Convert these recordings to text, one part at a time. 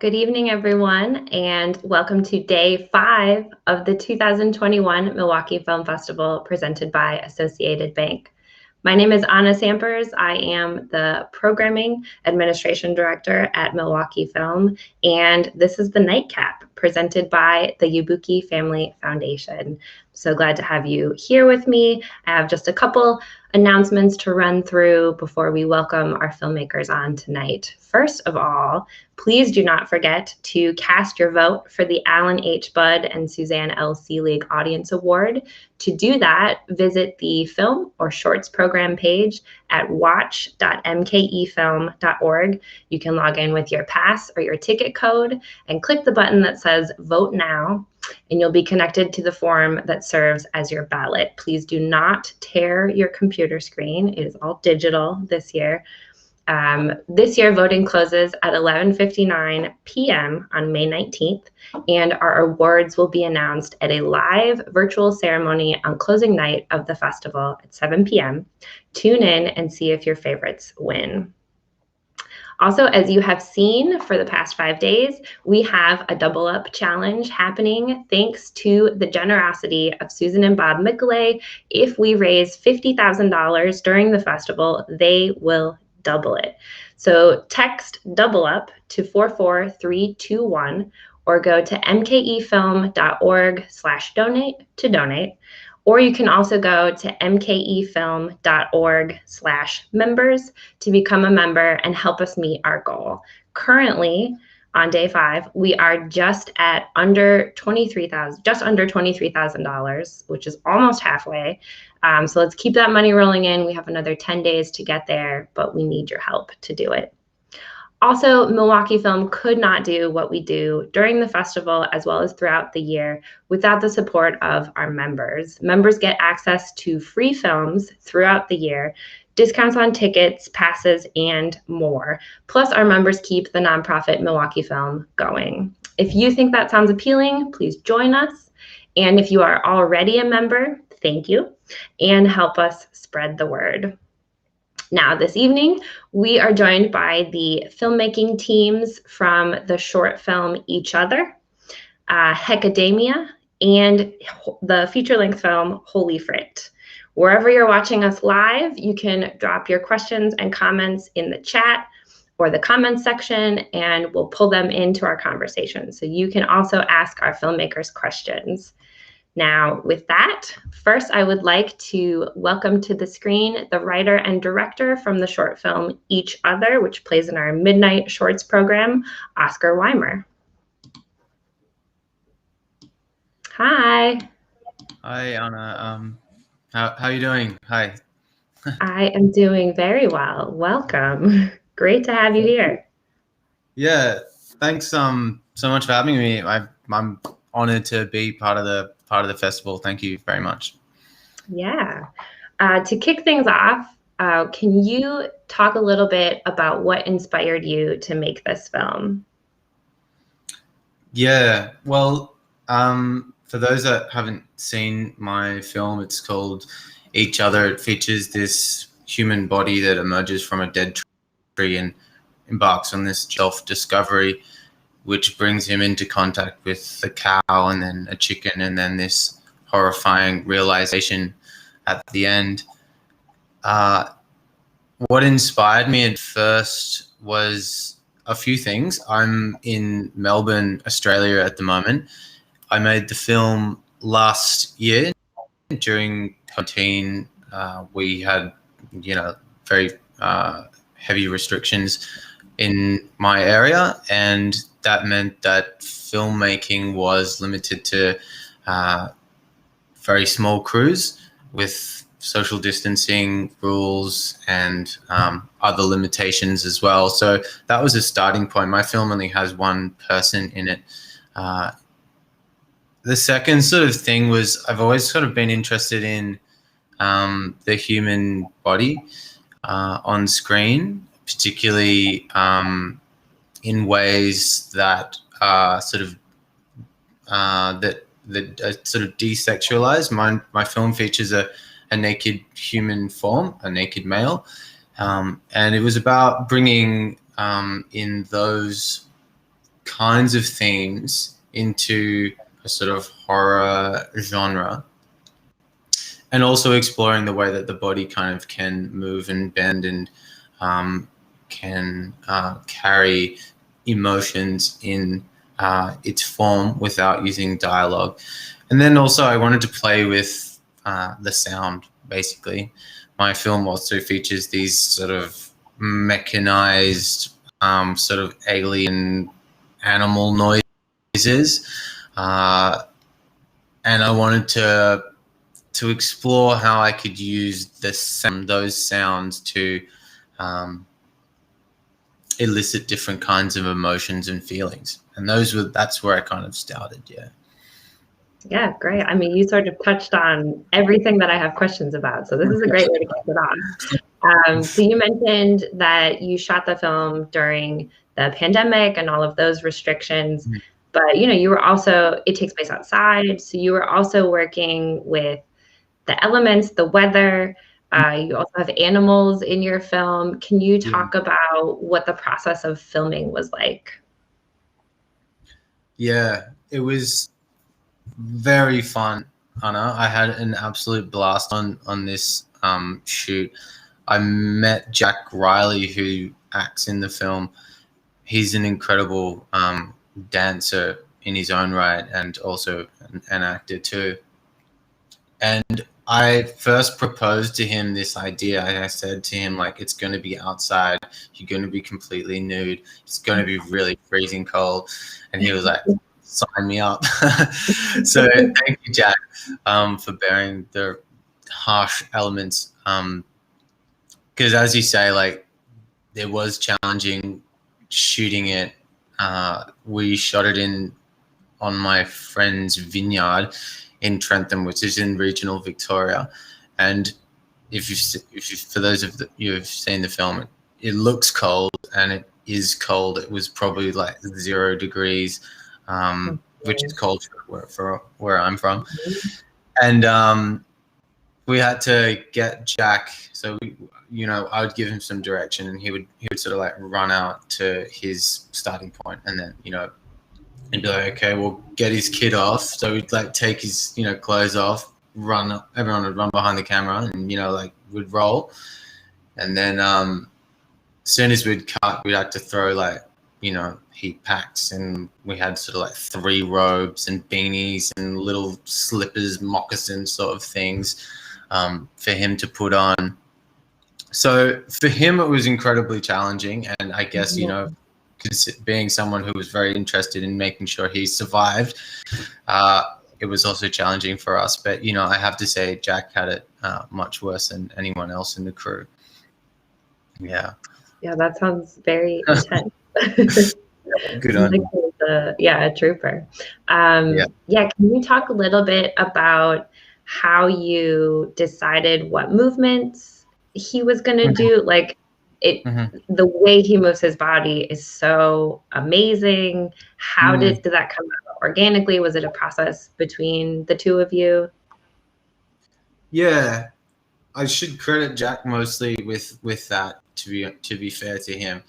Good evening, everyone, and welcome to day 5 of the 2021 Milwaukee Film Festival presented by Associated Bank. My name is Anna Sampers. I am the Programming Administration Director at Milwaukee Film, and this is the Nightcap presented by the Yabuki Family Foundation. So glad to have you here with me. I have just a couple announcements to run through before we welcome our filmmakers on tonight. First of all, please do not forget to cast your vote for the Alan H. Budd and Suzanne L. Seelig Audience Award. To do that, visit the Film or Shorts program page at watch.mkefilm.org. You can log in with your pass or your ticket code and click the button that says Vote Now, and you'll be connected to the form that serves as your ballot. Please do not tear your computer screen. It is all digital this year. This year, voting closes at 11:59 p.m. on May 19th, and our awards will be announced at a live virtual ceremony on closing night of the festival at 7 p.m. Tune in and see if your favorites win. Also, as you have seen for the past 5 days, we have a double up challenge happening thanks to the generosity of Susan and Bob Mickelay. If we raise $50,000 during the festival, they will double it. So text double up to 44321 or go to mkefilm.org/donate to donate. Or you can also go to mkefilm.org/members to become a member and help us meet our goal. Currently, on day 5, we are just under $23,000, which is almost halfway. So let's keep that money rolling in. We have another 10 days to get there, but we need your help to do it. Also, Milwaukee Film could not do what we do during the festival as well as throughout the year without the support of our members. Members get access to free films throughout the year, discounts on tickets, passes, and more. Plus, our members keep the nonprofit Milwaukee Film going. If you think that sounds appealing, please join us. And if you are already a member, thank you, and help us spread the word. Now, this evening, we are joined by the filmmaking teams from the short film Each Other, Hekademia, and the feature-length film Holy Frit. Wherever you're watching us live, you can drop your questions and comments in the chat or the comments section, and we'll pull them into our conversation. So you can also ask our filmmakers questions. Now, with that, first I would like to welcome to the screen the writer and director from the short film Each Other, which plays in our Midnight Shorts program, Oscar Weimer. Hi. Hi, Anna. How are you doing? Hi. I am doing very well. Welcome. Great to have you here. Yeah, thanks so much for having me. I'm honored to be part of the festival. Thank you very much. Yeah. To kick things off, can you talk a little bit about what inspired you to make this film? Yeah, well, for those that haven't seen my film, it's called Each Other. It features this human body that emerges from a dead tree and embarks on this self-discovery, which brings him into contact with the cow and then a chicken and then this horrifying realization at the end. What inspired me at first was a few things. I'm in Melbourne, Australia at the moment. I made the film last year during quarantine. We had, very heavy restrictions in my area, and that meant that filmmaking was limited to very small crews with social distancing rules and other limitations as well. So that was a starting point. My film only has one person in it. The second sort of thing was I've always sort of been interested in the human body on screen, particularly in ways that are sort of that are sort of desexualized. My film features a naked human form, a naked male, and it was about bringing in those kinds of themes into a sort of horror genre, and also exploring the way that the body kind of can move and bend and can carry emotions in its form without using dialogue. And then also I wanted to play with the sound, basically. My film also features these sort of mechanized, sort of alien animal noises. And I wanted to explore how I could use those sounds to elicit different kinds of emotions and feelings. And that's where I kind of started, yeah. Yeah, great. I mean, you sort of touched on everything that I have questions about, so this is a great way to kick it off. So you mentioned that you shot the film during the pandemic and all of those restrictions, but you were also, it takes place outside, so you were also working with the elements, the weather. You also have animals in your film. Can you talk about what the process of filming was like? Yeah, it was very fun, Anna. I had an absolute blast on this shoot. I met Jack Riley, who acts in the film. He's an incredible dancer in his own right, and also an actor too. And I first proposed to him this idea, and I said to him, like, it's going to be outside. You're going to be completely nude. It's going to be really freezing cold. And he was like, sign me up. So thank you, Jack, for bearing the harsh elements. Because as you say, like, it was challenging shooting it. We shot it on my friend's vineyard in Trentham, which is in regional Victoria. And if you for those of you who've seen the film, it looks cold, and it is cold. It was probably like 0 degrees, which is cold for where I'm from. And we had to get Jack. So I would give him some direction, and he would sort of like run out to his starting point, and then and be like, okay, we'll get his kit off. So we'd like take his clothes off, everyone would run behind the camera, and like we'd roll, and then as soon as we'd cut, we'd have to throw like heat packs, and we had sort of like 3 robes and beanies and little slippers, moccasins sort of things for him to put on. So for him, it was incredibly challenging, and I guess being someone who was very interested in making sure he survived, it was also challenging for us. But I have to say, Jack had it much worse than anyone else in the crew. Yeah, that sounds very intense. Good on you. A trooper. Can you talk a little bit about how you decided what movements he was going to do? Like, the way he moves his body is so amazing. How did that come out organically? Was it a process between the two of you? Yeah, I should credit Jack mostly with that. To be fair to him,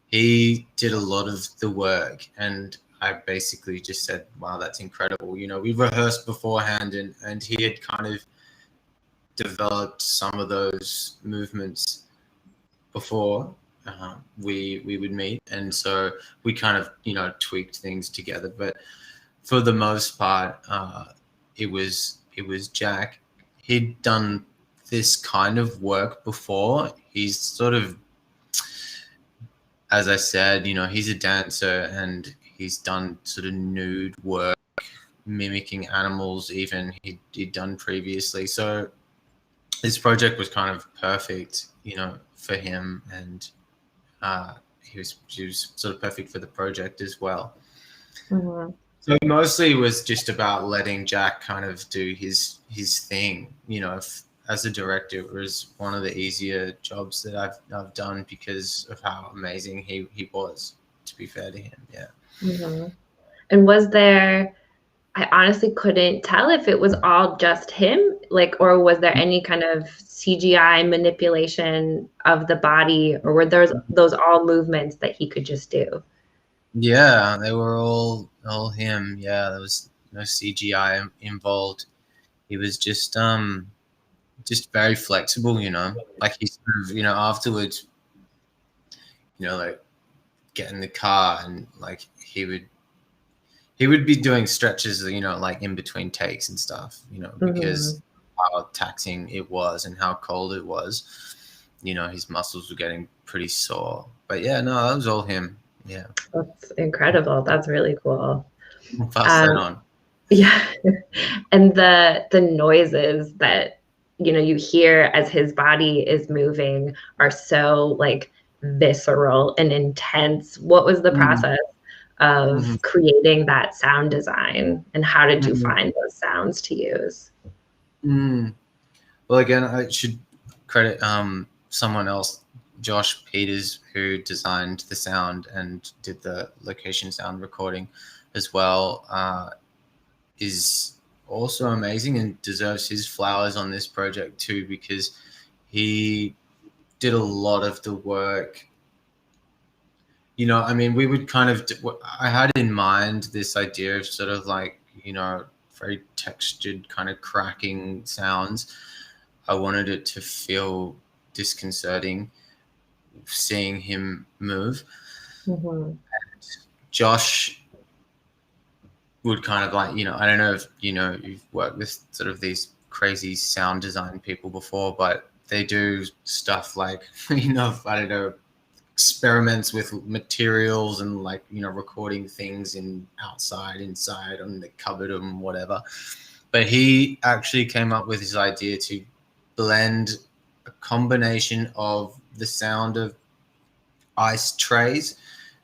he did a lot of the work, and I basically just said, "Wow, that's incredible." We rehearsed beforehand, and he had kind of developed some of those movements before we would meet, and so we kind of tweaked things together. But for the most part, it was Jack. He'd done this kind of work before. He's sort of, as I said, he's a dancer, and he's done sort of nude work, mimicking animals even he'd done previously. So this project was kind of perfect, for him, and he was sort of perfect for the project as well. So mostly it was just about letting Jack kind of do his thing. As a director, it was one of the easier jobs that I've done because of how amazing he was, to be fair to him. Yeah. And was there, I honestly couldn't tell if it was all just him, or was there any kind of CGI manipulation of the body, or were those all movements that he could just do? Yeah, they were all him. Yeah, there was no CGI involved. He was just very flexible, Like he sort of, afterwards, like get in the car and like he would be doing stretches, like in between takes and stuff, Hmm. because how taxing it was and how cold it was. His muscles were getting pretty sore. But yeah, no, that was all him. Yeah. That's incredible. That's really cool. I'll pass that Um, on. yeah. And the noises that you hear as his body is moving are so like visceral and intense. What was the Mm, process mhm, of creating that sound design, and how did you mhm, find those sounds to use? mm. Well, again, I should credit someone else, Josh Peters, who designed the sound and did the location sound recording as well. Is also amazing and deserves his flowers on this project too, because he did a lot of the work. I mean, we would kind of, I had in mind this idea of sort of like, very textured kind of cracking sounds. I wanted it to feel disconcerting seeing him move. Hmm. Josh would kind of like, I don't know if you've worked with sort of these crazy sound design people before, but they do stuff like, I don't know, experiments with materials and like, recording things inside on the cupboard and whatever. But he actually came up with his idea to blend a combination of the sound of ice trays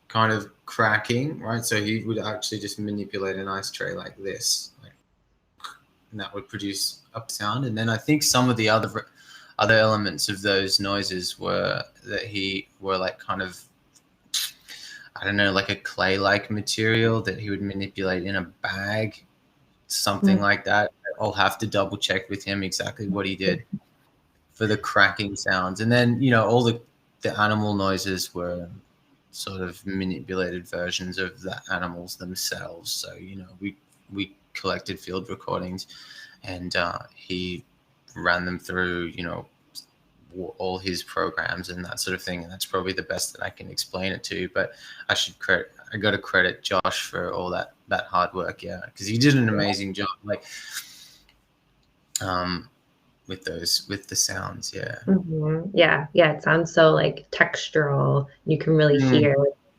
kind of cracking, right? So he would actually just manipulate an ice tray like this, like, and that would produce up sound. And then I think some of the other elements of those noises were that he were like kind of, I don't know, like a clay-like material that he would manipulate in a bag, something like that. I'll have to double check with him exactly what he did for the cracking sounds. And then, all the animal noises were sort of manipulated versions of the animals themselves. So, we collected field recordings and he ran them through, all his programs and that sort of thing. And that's probably the best that I can explain it to. But I got to credit Josh for all that hard work. Yeah. Cause he did an amazing job. Like, um, with the sounds. Yeah. Yeah, yeah, it sounds so like textural. You can really Mm, hear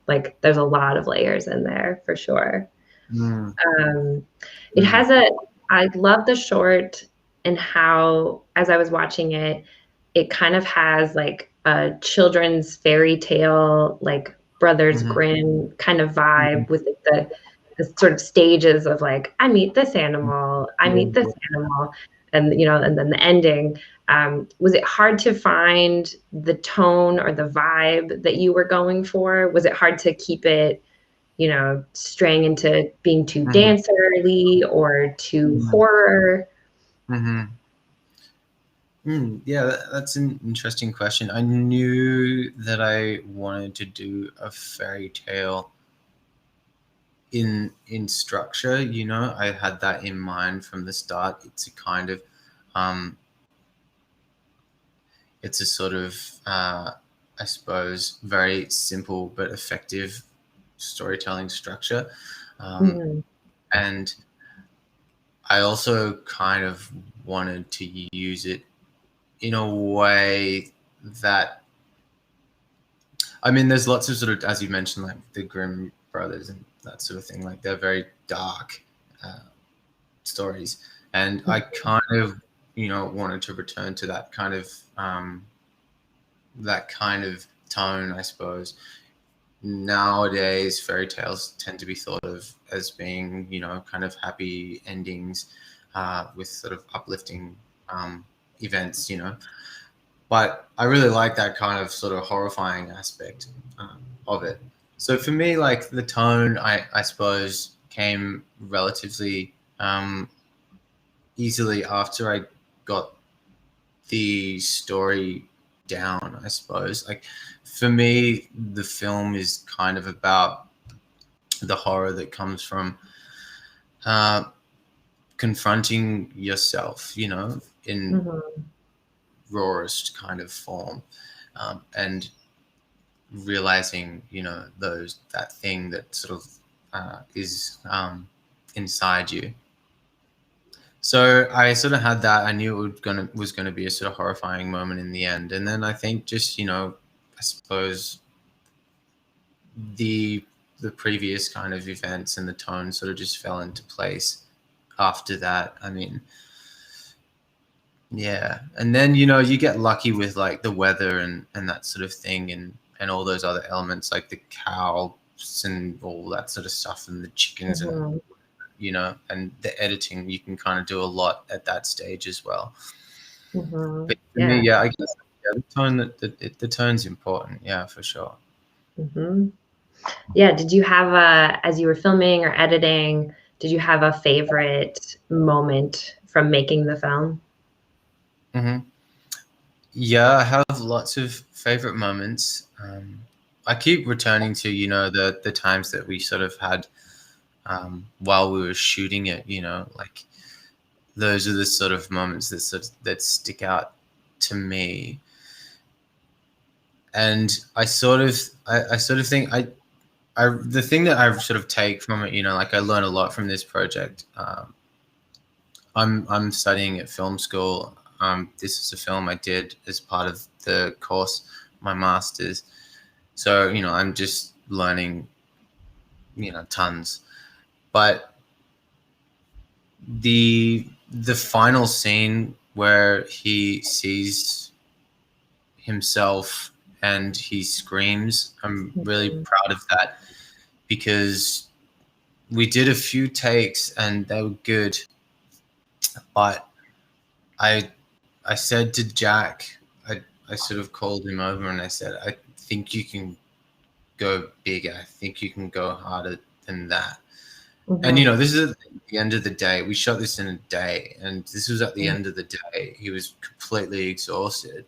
like there's a lot of layers in there for sure. mm, Um, it mm, has a, I love the short and how, as I was watching it, it kind of has like a children's fairy tale, like Brothers mhm, Grimm kind of mhm, vibe with like the sort of stages of like, I meet this animal, I meet this yeah. animal, and and then the ending. Was it hard to find the tone or the vibe that you were going for? Was it hard to keep it straying into being too Mhm, dancerly or too mhm, horror? mhm. Yeah, that's an interesting question. I knew that I wanted to do a fairy tale in structure. I had that in mind from the start. Um, it's a sort of, I suppose, very simple but effective storytelling structure, Mhm. and I also kind of wanted to use it in a way that, I mean, there's lots of sort of, as you mentioned, like the Grimm brothers and that sort of thing. Like they're very dark uh, stories, and I kind of, wanted to return to that kind of tone, I suppose. Nowadays, fairy tales tend to be thought of as being, kind of happy endings with sort of uplifting events, But I really like that kind of sort of horrifying aspect of it. So for me, like the tone, I suppose, came relatively easily after I got the story down, I suppose. Like for me, the film is kind of about the horror that comes from uh, confronting yourself, you know, in Mm-hmm. rawest kind of form, and realizing, you know, that thing that sort of is inside you. So I sort of had that. I knew was gonna be a sort of horrifying moment in the end, and then I think just, you know, I suppose the the previous kind of events and the tone sort of just fell into place after that. I mean, yeah, and then, you know, you get lucky with like the weather and that sort of thing, and all those other elements like the cows and all that sort of stuff and the chickens and, Mm-hmm. you know, and the editing. You can kind of do a lot at that stage as well. Mm-hmm. But for me, Yeah. yeah, I guess, yeah, the tone, the tone's important, yeah, for sure. Mm-hmm. Yeah. Did you have as you were filming or editing, did you have a favorite moment from making the film? Hmm. Yeah, I have lots of favorite moments. I keep returning to, you know, the times that we sort of had while we were shooting it. You know, like those are the sort of moments that stick out to me. And I sort of think the thing that I sort of take from it, you know, like I learn a lot from this project. I'm studying at film school. This is a film I did as part of the course, my master's. So, you know, I'm just learning, you know, tons. But the final scene where he sees himself and he screams, I'm really Mhm. proud of that, because we did a few takes and they were good, but I I said to Jack, I sort of called him over and I said, I think you can go bigger. I think you can go harder than that. And, you know, Mhm. this is at the end of the day. We shot this in a day, and this was at the end of the day. He was completely exhausted.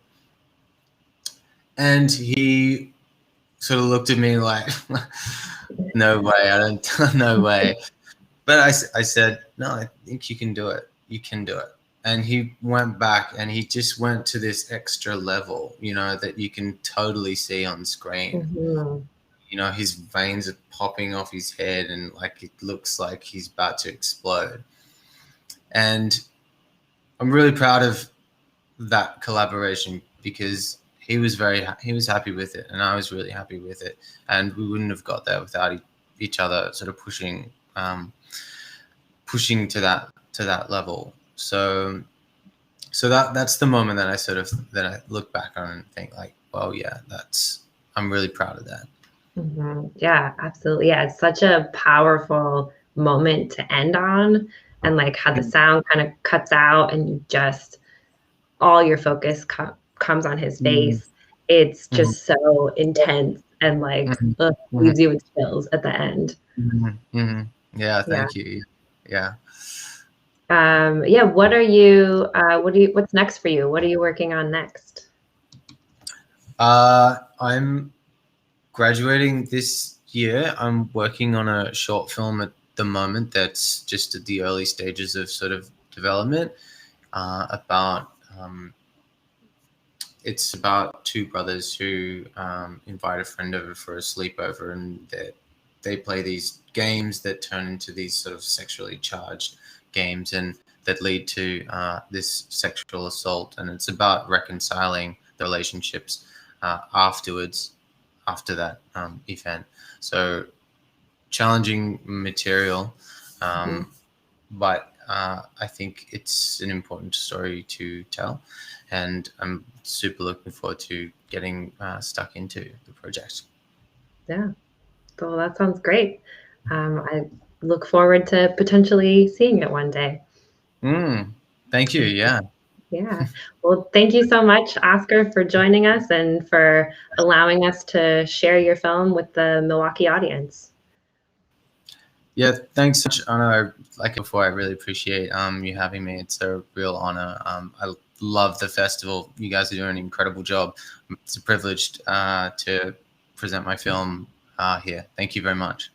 And he sort of looked at me like, no way, I don't, no way. But I said, no, I think you can do it. You can do it. And he went back and he just went to this extra level, you know, that you can totally see on screen. Mhm. You know, his veins are popping off his head and like it looks like he's about to explode. And I'm really proud of that collaboration because he was happy with it and I was really happy with it, and we wouldn't have got there without each other sort of pushing to that level. So that's the moment that I look back on and think like, well, yeah, that's I'm really proud of that. Mhm. Yeah, absolutely. Yeah, it's such a powerful moment to end on, and like how the sound kind of cuts out and you just all your focus comes on his Mm-hmm. face. It's Mm-hmm. just so intense and like ugh, Mm-hmm. leaves you with chills at the end. Mm-hmm. Mm-hmm. Yeah, Yeah. thank you. Yeah. Yeah, what's next for you? What are you working on next? I'm graduating this year. I'm working on a short film at the moment that's just at the early stages of sort of development, about it's about two brothers who invite a friend over for a sleepover, and they play these games that turn into these sort of sexually charged games and that lead to this sexual assault. And it's about reconciling the relationships afterwards, after that event. So challenging material, Mhm. but I think it's an important story to tell, and I'm super looking forward to getting stuck into the project. Yeah. So that sounds great. I look forward to potentially seeing it one day. Thank you. Yeah. Yeah. Well, thank you so much, Oscar, for joining us and for allowing us to share your film with the Milwaukee audience. Yeah, thanks so much, Anna. Like before, I really appreciate you having me. It's a real honor. I love the festival. You guys are doing an incredible job. It's a privilege to present my film here. Thank you very much.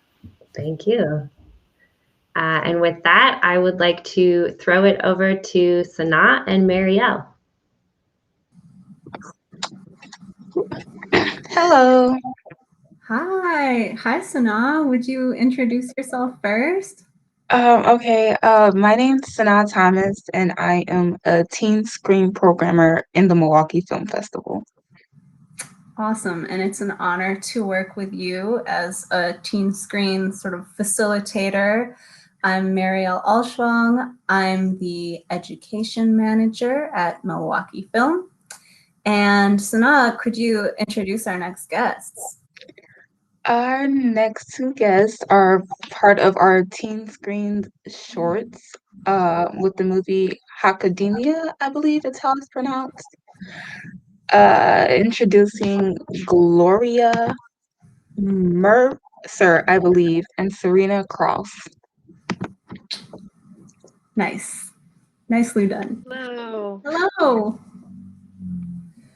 Thank you. And with that, I would like to throw it over to Sanat and Marielle. Hello. Hi, Sana. Would you introduce yourself first? Okay. My name's Sanaa Thomas, and I am a teen screen programmer in the Milwaukee Film Festival. Awesome. And it's an honor to work with you as a teen screen sort of facilitator. I'm Marielle Alschwang. I'm the education manager at Milwaukee Film. And Sana, could you introduce our next guests? Our next two guests are part of our teen screen shorts with the movie Hekademia, I believe it's how it's pronounced. Introducing Gloria Mercer, I believe, and Serena Cross. Nice. Nicely done. Hello. Hello.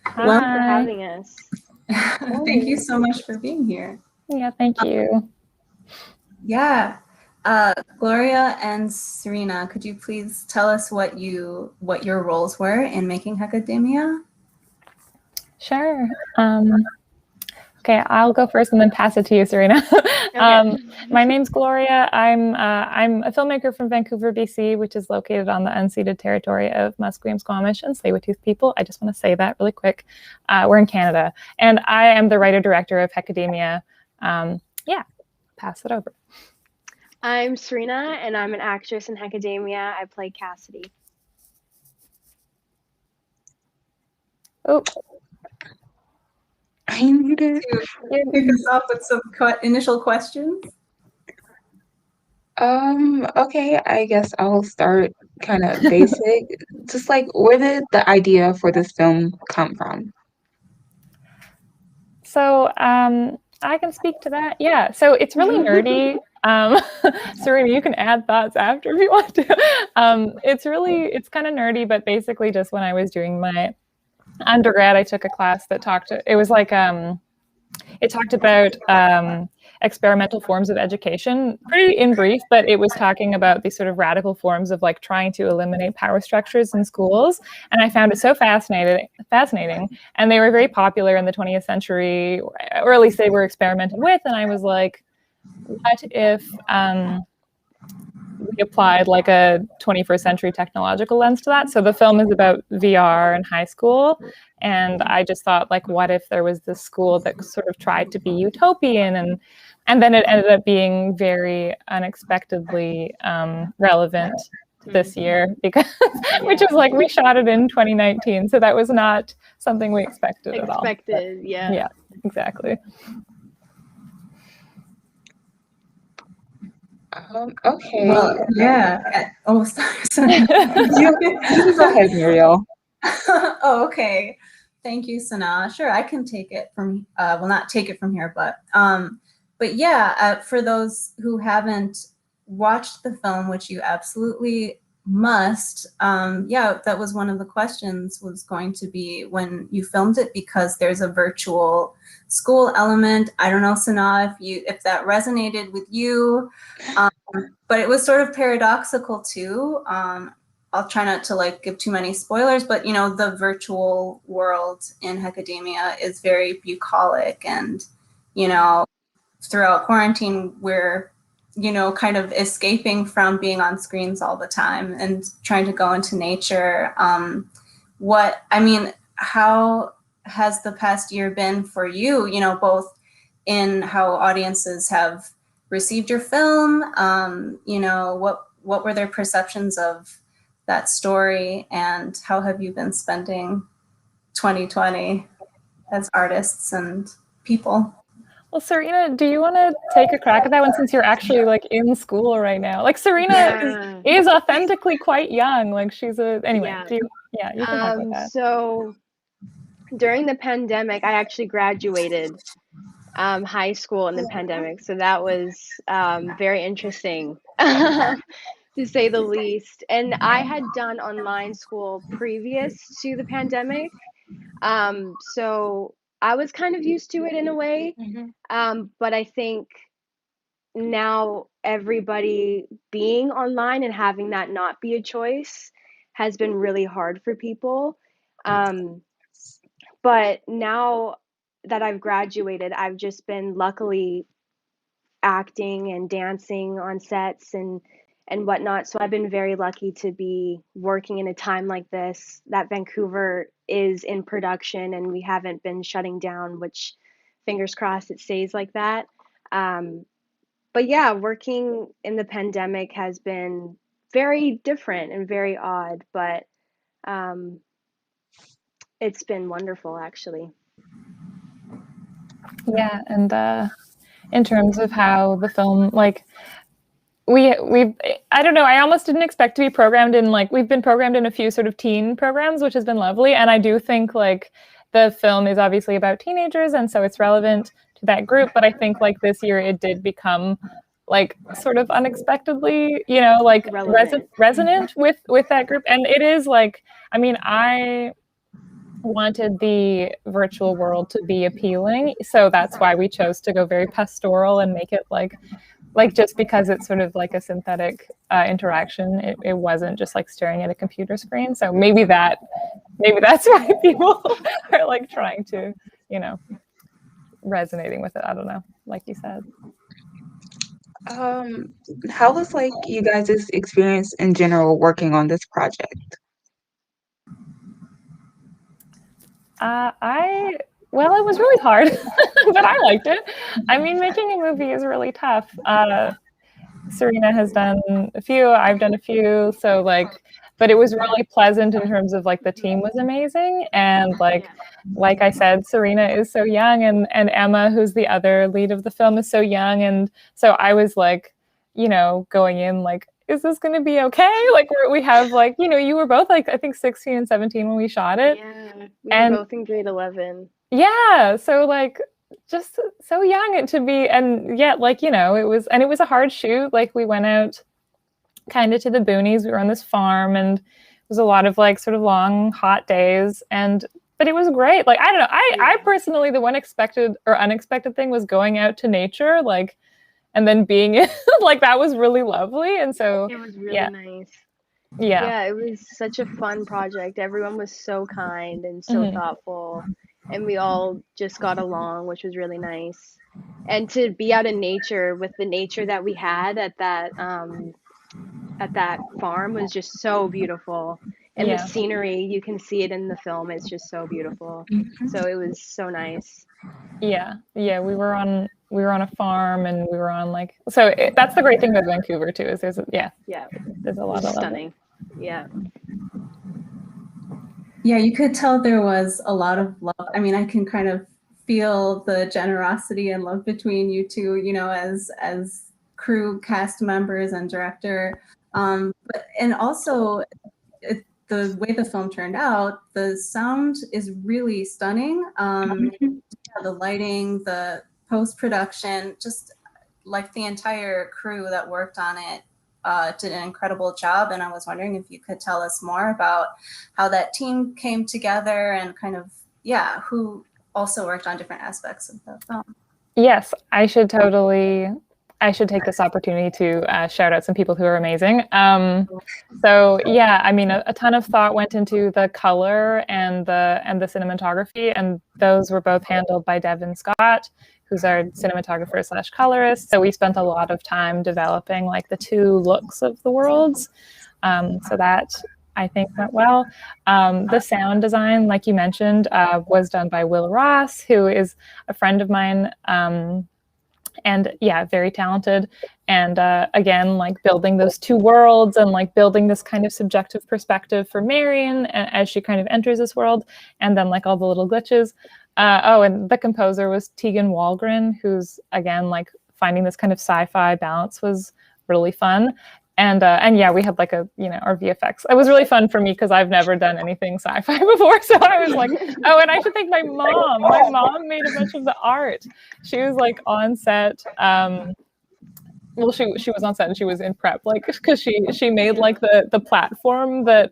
Thanks for having us. Thank you so much for being here. Yeah, thank you. Yeah. Gloria and Serena, could you please tell us what your roles were in making Hekademia? Sure. Okay, I'll go first and then pass it to you, Serena. Okay. My name's Gloria. I'm a filmmaker from Vancouver, BC, which is located on the unceded territory of Musqueam, Squamish, and Tsleil-Waututh people. I just want to say that really quick. We're in Canada, and I am the writer-director of Hekademia. Yeah, pass it over. I'm Serena, and I'm an actress in Hekademia. I play Cassidy. Oh, I muted. Kick us off with some initial questions. Okay, I guess I'll start kind of basic. Just like, where did the idea for this film come from? so I can speak to that. Yeah, so it's really nerdy. Serena, you can add thoughts after if you want to. It's kind of nerdy, but basically just when I was doing my undergrad, I took a class that it talked about experimental forms of education, pretty in brief, but it was talking about these sort of radical forms of like trying to eliminate power structures in schools. And I found it so fascinating. And they were very popular in the 20th century, or at least they were experimented with. And I was like, what if we applied like a 21st century technological lens to that? So the film is about VR in high school. And I just thought, like, what if there was this school that sort of tried to be utopian, and then it ended up being very unexpectedly relevant to this year, because which is like, we shot it in 2019, so that was not something we expected at all. Yeah, exactly. Okay. Well, yeah. Oh, sorry. You go ahead, Muriel. Oh, okay. Thank you, Sana. Sure, I can take it from, well, not take it from here, but yeah, for those who haven't watched the film, which you absolutely must, yeah, that was one of the questions, was going to be when you filmed it, because there's a virtual school element. I don't know, Sana, if that resonated with you, but it was sort of paradoxical too. I'll try not to like give too many spoilers, but you know, the virtual world in Hekademia is very bucolic, and you know, throughout quarantine, we're, you know, kind of escaping from being on screens all the time and trying to go into nature. How has the past year been for you, you know, both in how audiences have received your film, you know, what were their perceptions of that story, and how have you been spending 2020 as artists and people? Well, Serena, do you want to take a crack at that one, since you're actually like in school right now? Like, Serena is authentically quite young. Like, she's anyway. Yeah. You can talk about that. So during the pandemic, I actually graduated high school in the pandemic. So that was very interesting, to say the least. And I had done online school previous to the pandemic. So I was kind of used to it in a way. But I think now everybody being online and having that not be a choice has been really hard for people. But now that I've graduated, I've just been luckily acting and dancing on sets and whatnot. So I've been very lucky to be working in a time like this, that Vancouver is in production and we haven't been shutting down, which fingers crossed it stays like that. But yeah, working in the pandemic has been very different and very odd, but it's been wonderful actually. Yeah, and in terms of how the film, like, we've I don't know, I almost didn't expect to be programmed in, like, we've been programmed in a few sort of teen programs, which has been lovely, and I do think, like, the film is obviously about teenagers, and so it's relevant to that group, but I think, like, this year it did become, like, sort of unexpectedly, you know, like, resonant with that group, and it is, like, I mean, I wanted the virtual world to be appealing, so that's why we chose to go very pastoral and make it like just because it's sort of like a synthetic interaction, it wasn't just like staring at a computer screen. So maybe that's why people are like trying to, you know, resonating with it. I don't know, like you said. How was like you guys' experience in general working on this project? Well, it was really hard, but I liked it. I mean, making a movie is really tough. Serena has done a few, I've done a few, so like, but it was really pleasant in terms of like the team was amazing, and like I said, Serena is so young, and Emma, who's the other lead of the film, is so young, and so I was like, you know, going in like, is this going to be okay? Like we have like, you know, you were both like I think 16 and 17 when we shot it. Yeah, we were both in grade 11. Yeah, so like just so young to be, and yet like, you know, it was a hard shoot. Like we went out kind of to the boonies. We were on this farm, and it was a lot of like sort of long hot days, but it was great. Like I don't know, I personally, the one expected or unexpected thing was going out to nature, like, and then being like that was really lovely, and so it was really nice. Yeah, it was such a fun project. Everyone was so kind and so thoughtful, and we all just got along, which was really nice. And to be out in nature with the nature that we had at that farm was just so beautiful. And the scenery, you can see it in the film, it's just so beautiful. So it was so nice. Yeah, we were on a farm, and we were on like, so that's the great thing about Vancouver too, is there's a lot of stunning. Yeah, you could tell there was a lot of love. I mean, I can kind of feel the generosity and love between you two, you know, as crew, cast members, and director. And also the way the film turned out, the sound is really stunning. The lighting, the post-production, just like the entire crew that worked on it did an incredible job. And I was wondering if you could tell us more about how that team came together and kind of, who also worked on different aspects of the film. Yes, I should take this opportunity to shout out some people who are amazing. So yeah, I mean, a ton of thought went into the color and the cinematography, and those were both handled by Devin Scott, who's our cinematographer / colorist. So we spent a lot of time developing like the two looks of the worlds. So that I think went well. The sound design, like you mentioned, was done by Will Ross, who is a friend of mine. And yeah, very talented. And again, like building those two worlds and like building this kind of subjective perspective for Marion as she kind of enters this world, and then like all the little glitches. And the composer was Tegan Walgren, who's again like finding this kind of sci-fi balance was really fun. And yeah, we had like our VFX. It was really fun for me because I've never done anything sci-fi before. So I was like, oh, and I should thank my mom. My mom made a bunch of the art. She was like on set. Well, she was on set and she was in prep, like, because she made like the platform that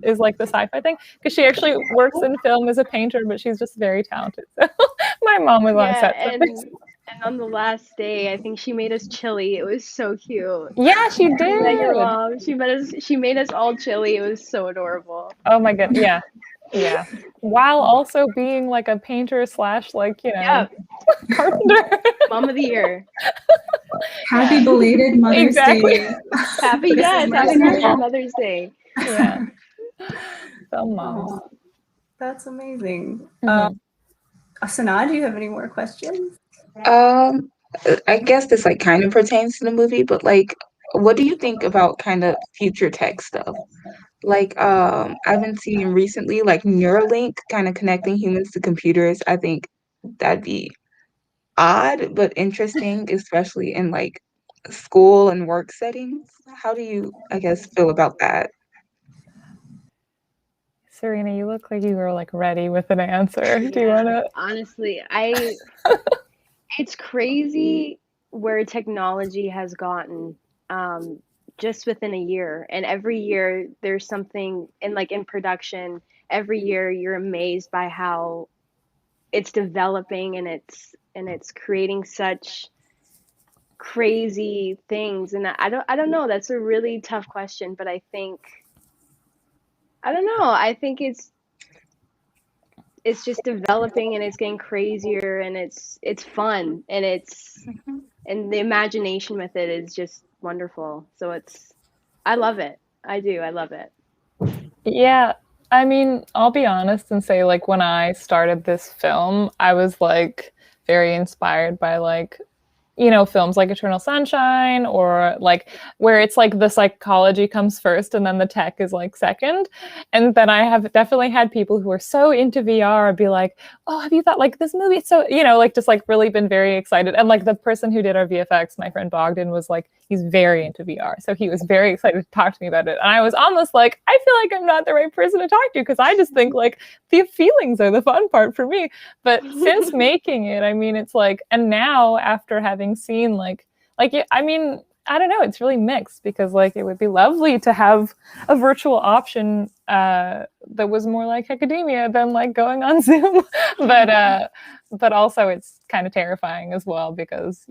is like the sci-fi thing, because she actually works in film as a painter, but she's just very talented. So my mom was on set. And on the last day, I think she made us chili. It was so cute. Yeah, she Like your did. mom, she made us all chili. It was so adorable. Oh my god, yeah. Yeah. While also being like a painter slash like, Yeah, carpenter. mom of the year. Happy belated Mother's Exactly. Day. Happy Mrs. happy Mercer. Mother's Day. Yeah. Some moms. Oh, that's amazing. Mhm. Sanaa, do you have any more questions? Um, I guess this like kind of pertains to the movie, but like, what do you think about kind of future tech stuff? Like, I've been seeing recently like Neuralink kind of connecting humans to computers. I think that'd be odd but interesting, especially in like school and work settings. How do you, I guess, feel about that? Serena, you look like you were like ready with an answer. Do you want to? Honestly, it's crazy where technology has gotten just within a year. And every year there's something in production. Every year you're amazed by how it's developing and it's creating such crazy things. And I don't know. That's a really tough question, but I don't know. I think it's just developing and it's getting crazier and it's fun and and the imagination with it is just wonderful. So I love it. I do. I love it. Yeah. I mean, I'll be honest and say like when I started this film, I was like very inspired by like films like Eternal Sunshine or like where it's like the psychology comes first and then the tech is like second. And then I have definitely had people who are so into VR be like, oh, have you thought like this movie? So, like just like really been very excited. And like the person who did our VFX, my friend Bogdan, was like, he's very into VR. So he was very excited to talk to me about it. And I was almost like, I feel like I'm not the right person to talk to because I just think like the feelings are the fun part for me. But since making it, I mean, it's like, and now after having seen like I mean, I don't know, it's really mixed because like it would be lovely to have a virtual option that was more like Hekademia than like going on Zoom, but also it's kind of terrifying as well because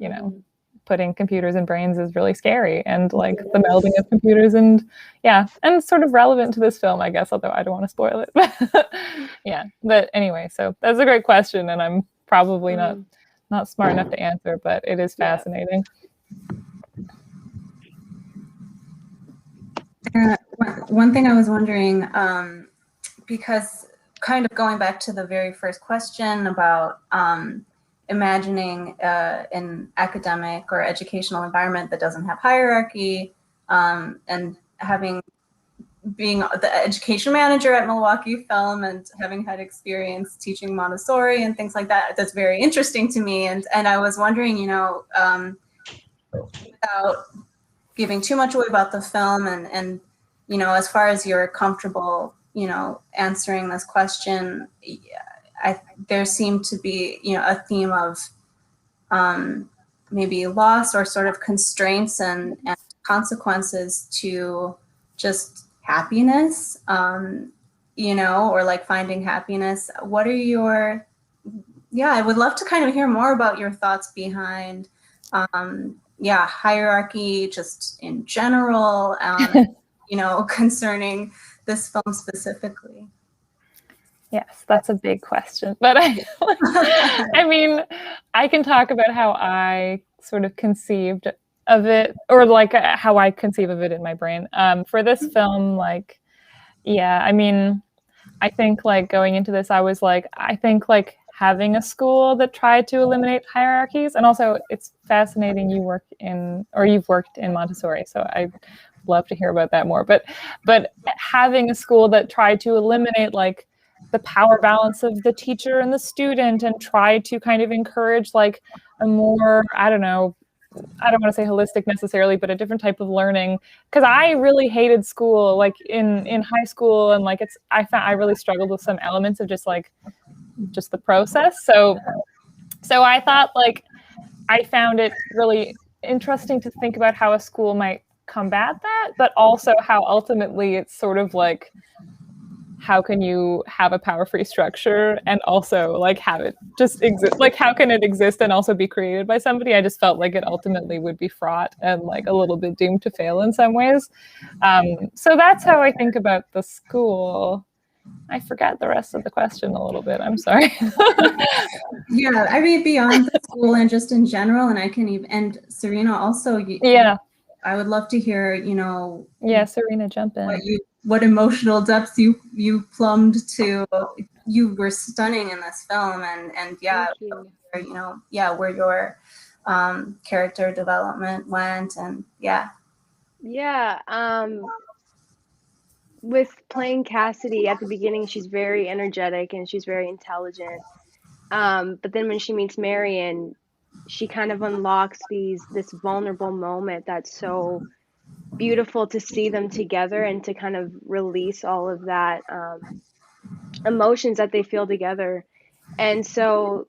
putting computers in brains is really scary and like the melding of computers and sort of relevant to this film, I guess, although I don't want to spoil it. Yeah, but anyway, so that's a great question and I'm probably not smart enough to answer, but it is fascinating. One thing I was wondering, because kind of going back to the very first question about imagining an academic or educational environment that doesn't have hierarchy, and being the education manager at Milwaukee Film and having had experience teaching Montessori and things like that, that's very interesting to me. And I was wondering, without giving too much away about the film and as far as you're comfortable, answering this question, there seemed to be, a theme of maybe loss or sort of constraints and consequences to just happiness, or like finding happiness. What are I would love to kind of hear more about your thoughts behind, hierarchy just in general, concerning this film specifically. Yes, that's a big question, but I mean, I can talk about how I sort of conceived of it, or like how I conceive of it in my brain. For this film, like, I mean, I think like going into this, I was like, I think like having a school that tried to eliminate hierarchies, and also it's fascinating you've worked in Montessori, so I'd love to hear about that more. But having a school that tried to eliminate like the power balance of the teacher and the student and try to kind of encourage like a more, I don't want to say holistic necessarily, but a different type of learning. Because I really hated school, like in high school, and like I really struggled with some elements of just the process. So I thought like I found it really interesting to think about how a school might combat that, but also how ultimately it's sort of like how can you have a power-free structure and also like have it just exist? Like, how can it exist and also be created by somebody? I just felt like it ultimately would be fraught and like a little bit doomed to fail in some ways. So that's how I think about the school. I forgot the rest of the question a little bit. I'm sorry. Yeah, I mean, beyond the school and just in general, and I can even, and Serena also, Yeah. I would love to hear, you know, Yeah, Serena, jump in. What emotional depths you plumbed to. You were stunning in this film, and yeah, you. you know, yeah, where your character development went, and yeah. Yeah, with playing Cassidy at the beginning, she's very energetic and she's very intelligent. But then when she meets Marion, she kind of unlocks this vulnerable moment that's so beautiful to see them together and to kind of release all of that emotions that they feel together. And so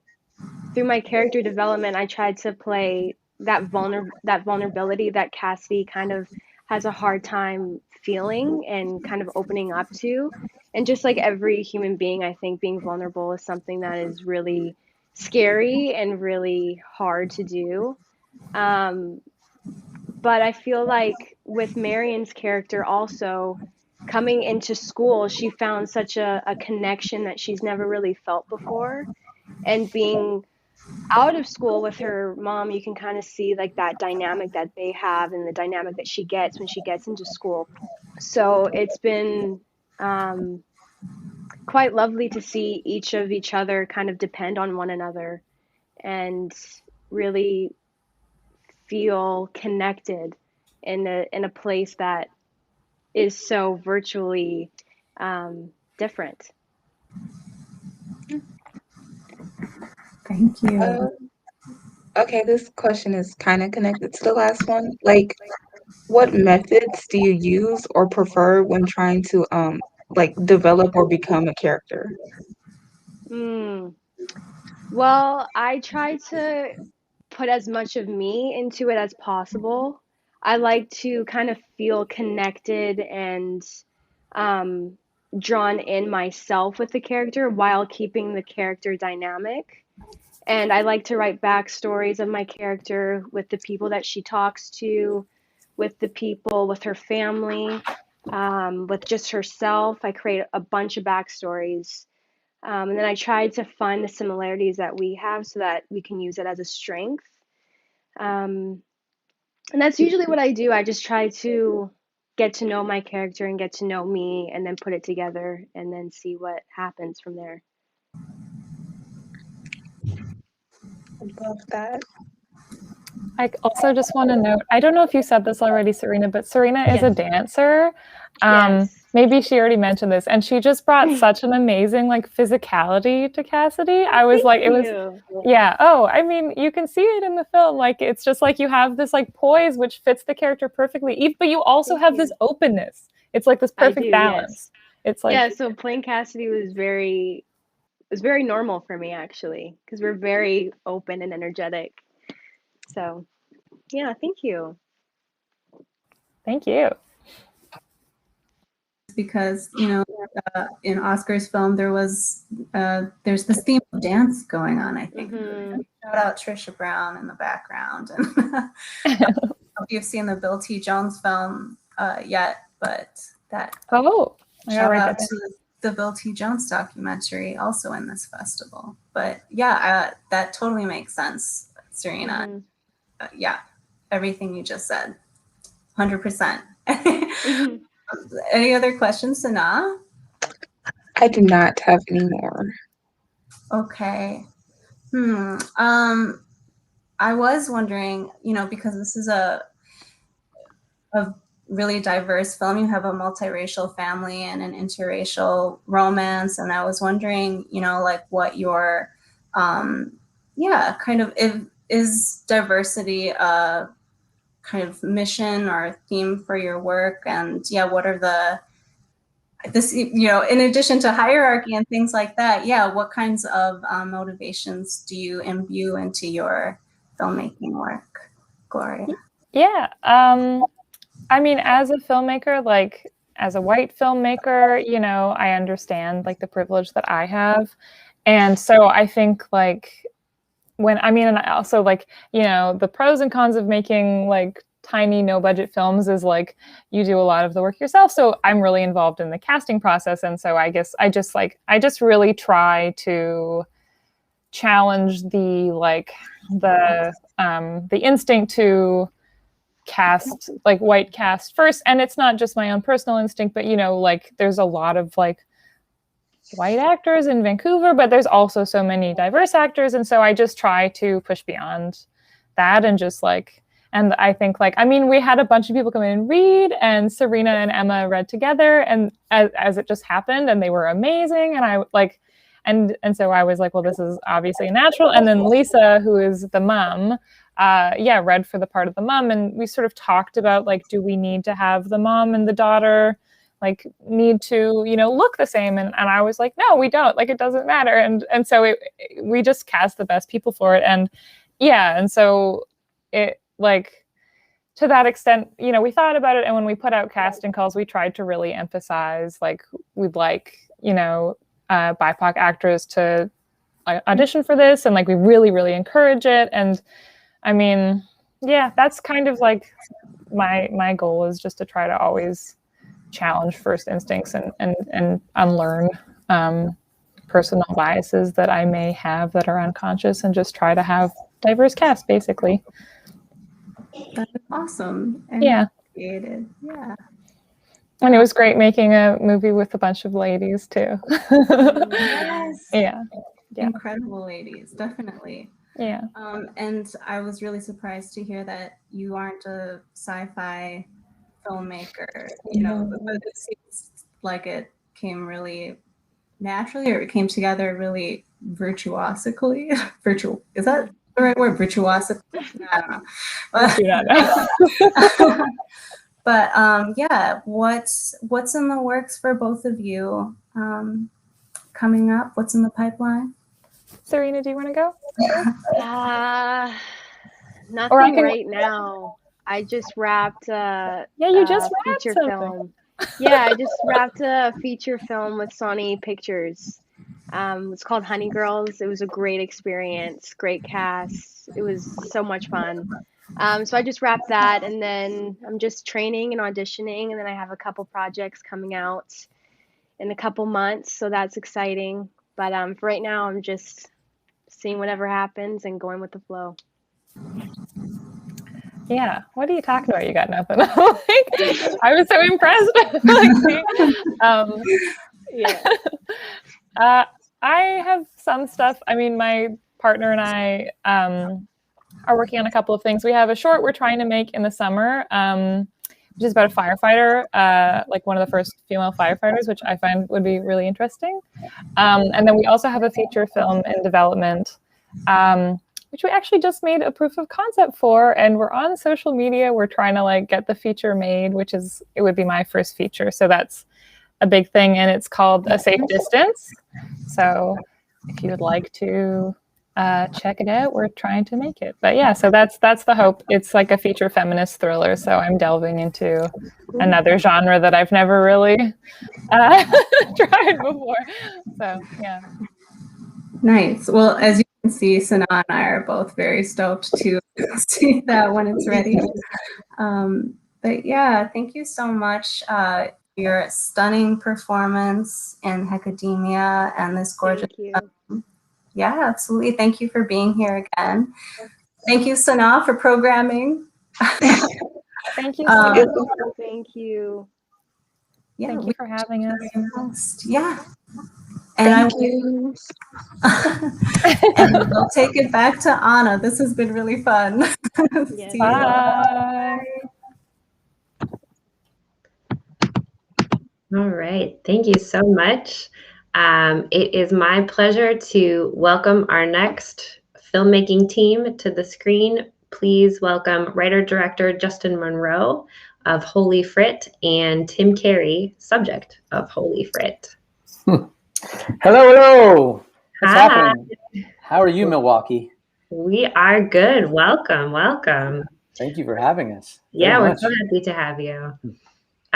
through my character development, I tried to play that vulnerability that Cassidy kind of has a hard time feeling and kind of opening up to. And just like every human being, I think being vulnerable is something that is really scary and really hard to do. But I feel like with Marion's character also coming into school, she found such a connection that she's never really felt before. And being out of school with her mom, you can kind of see like that dynamic that they have and the dynamic that she gets when she gets into school. So it's been quite lovely to see each of each other kind of depend on one another and really feel connected in a place that is so virtually different. Thank you. Okay, this question is kind of connected to the last one. Like, what methods do you use or prefer when trying to like develop or become a character? Well, I try to put as much of me into it as possible. I like to kind of feel connected and um, drawn in myself with the character while keeping the character dynamic. And I like to write backstories of my character with the people that she talks to, with the people, with her family, with just herself. I create a bunch of backstories. And then I try to find the similarities that we have so that we can use it as a strength. And that's usually what I do. I just try to get to know my character and get to know me and then put it together and then see what happens from there. I love that. I also just want to note, I don't know if you said this already, Serena, but Serena is a dancer. Yes. Maybe she already mentioned this, and she just brought such an amazing like physicality to Cassidy. I was like, it was, yeah. Oh, I mean, you can see it in the film. Like, it's just like you have this like poise which fits the character perfectly, but you also have this openness. It's like this perfect balance. Yes. It's like, yeah. So playing Cassidy was very normal for me actually, because we're very open and energetic. So, yeah, thank you. Thank you. Because, you know, in Oscar's film, there's this theme of dance going on, I think. Shout out Trisha Brown in the background. And I don't know if you've seen the Bill T. Jones film yet, but that shout out to the Bill T. Jones documentary also in this festival. But yeah, that totally makes sense, Serena. Yeah, everything you just said, 100%. Any other questions, Sanaa? I do not have any more. Okay. I was wondering, you know, because this is a really diverse film. You have a multiracial family and an interracial romance, and I was wondering, you know, like what your, kind of is diversity kind of mission or theme for your work, and what are you know, in addition to hierarchy and things like that, what kinds of motivations do you imbue into your filmmaking work, Gloria? Yeah, I mean, as a filmmaker, like as a white filmmaker, you know, I understand like the privilege that I have. And so I think like and I also like, you know, the pros and cons of making like tiny no budget films is like you do a lot of the work yourself. So I'm really involved in the casting process. And so I guess I just really try to challenge the instinct to cast like white cast first. And it's not just my own personal instinct, but you know, like there's a lot of like white actors in Vancouver, but there's also so many diverse actors. And so I just try to push beyond that and just like, and I think like, I mean, we had a bunch of people come in and read, and Serena and Emma read together, and as it just happened, and they were amazing. And I like, and so I was like, well, this is obviously natural. And then Lisa, who is the mom, read for the part of the mom. And we sort of talked about like, do we need to have the mom and the daughter like need to, you know, look the same? And I was like, no, we don't, like, it doesn't matter. And so we just cast the best people for it. And yeah. And so it like, to that extent, you know, we thought about it. And when we put out casting calls, we tried to really emphasize, like, we'd like, you know, BIPOC actors to audition for this. And like, we really, really encourage it. And I mean, yeah, that's kind of like my goal is just to try to always challenge first instincts and unlearn personal biases that I may have that are unconscious, and just try to have diverse cast, basically. That's awesome. And yeah. Created. Yeah. And it was great making a movie with a bunch of ladies too. Yes. Yeah. Incredible ladies, definitely. Yeah. And I was really surprised to hear that you aren't a sci-fi filmmaker. You know, but it seems like it came really naturally, or it came together really virtuosically. Is that the right word? Virtuosic? I don't know. But yeah, what's in the works for both of you coming up? What's in the pipeline? Serena, do you want to go? Nothing right now. I just wrapped you just wrapped feature something. film. Yeah, I just wrapped a feature film with Sony Pictures. It's called Honey Girls. It was a great experience, great cast. It was so much fun. So I just wrapped that, and then I'm just training and auditioning, and then I have a couple projects coming out in a couple months, so that's exciting. But for right now, I'm just seeing whatever happens and going with the flow. Yeah, what are you talking about? You got nothing. I was so impressed. I have some stuff. I mean, my partner and I are working on a couple of things. We have a short we're trying to make in the summer, which is about a firefighter, like one of the first female firefighters, which I find would be really interesting. And then we also have a feature film in development, which we actually just made a proof of concept for, and we're on social media. We're trying to like get the feature made, it would be my first feature. So that's a big thing, and it's called A Safe Distance. So if you would like to check it out, we're trying to make it. But yeah, so that's the hope. It's like a feature feminist thriller. So I'm delving into another genre that I've never really tried before. So yeah. Nice. Well, as you can see, Sana and I are both very stoked to see that when it's ready. But yeah, thank you so much. Your stunning performance in Hekademia and this gorgeous. Yeah, absolutely. Thank you for being here again. Thank you, Sana, for programming. Thank you. Sana. Thank you. Yeah, thank you for having us. Yeah. And Thank you. And we'll take it back to Anna. This has been really fun. Yes. See you. Bye. All right. Thank you so much. It is my pleasure to welcome our next filmmaking team to the screen. Please welcome writer-director Justin Monroe of Holy Frit and Tim Carey, subject of Holy Frit. Hello. What's Hi. happening? How are you, Milwaukee? We are good. Welcome. Thank you for having us. Yeah, we're so happy to have you.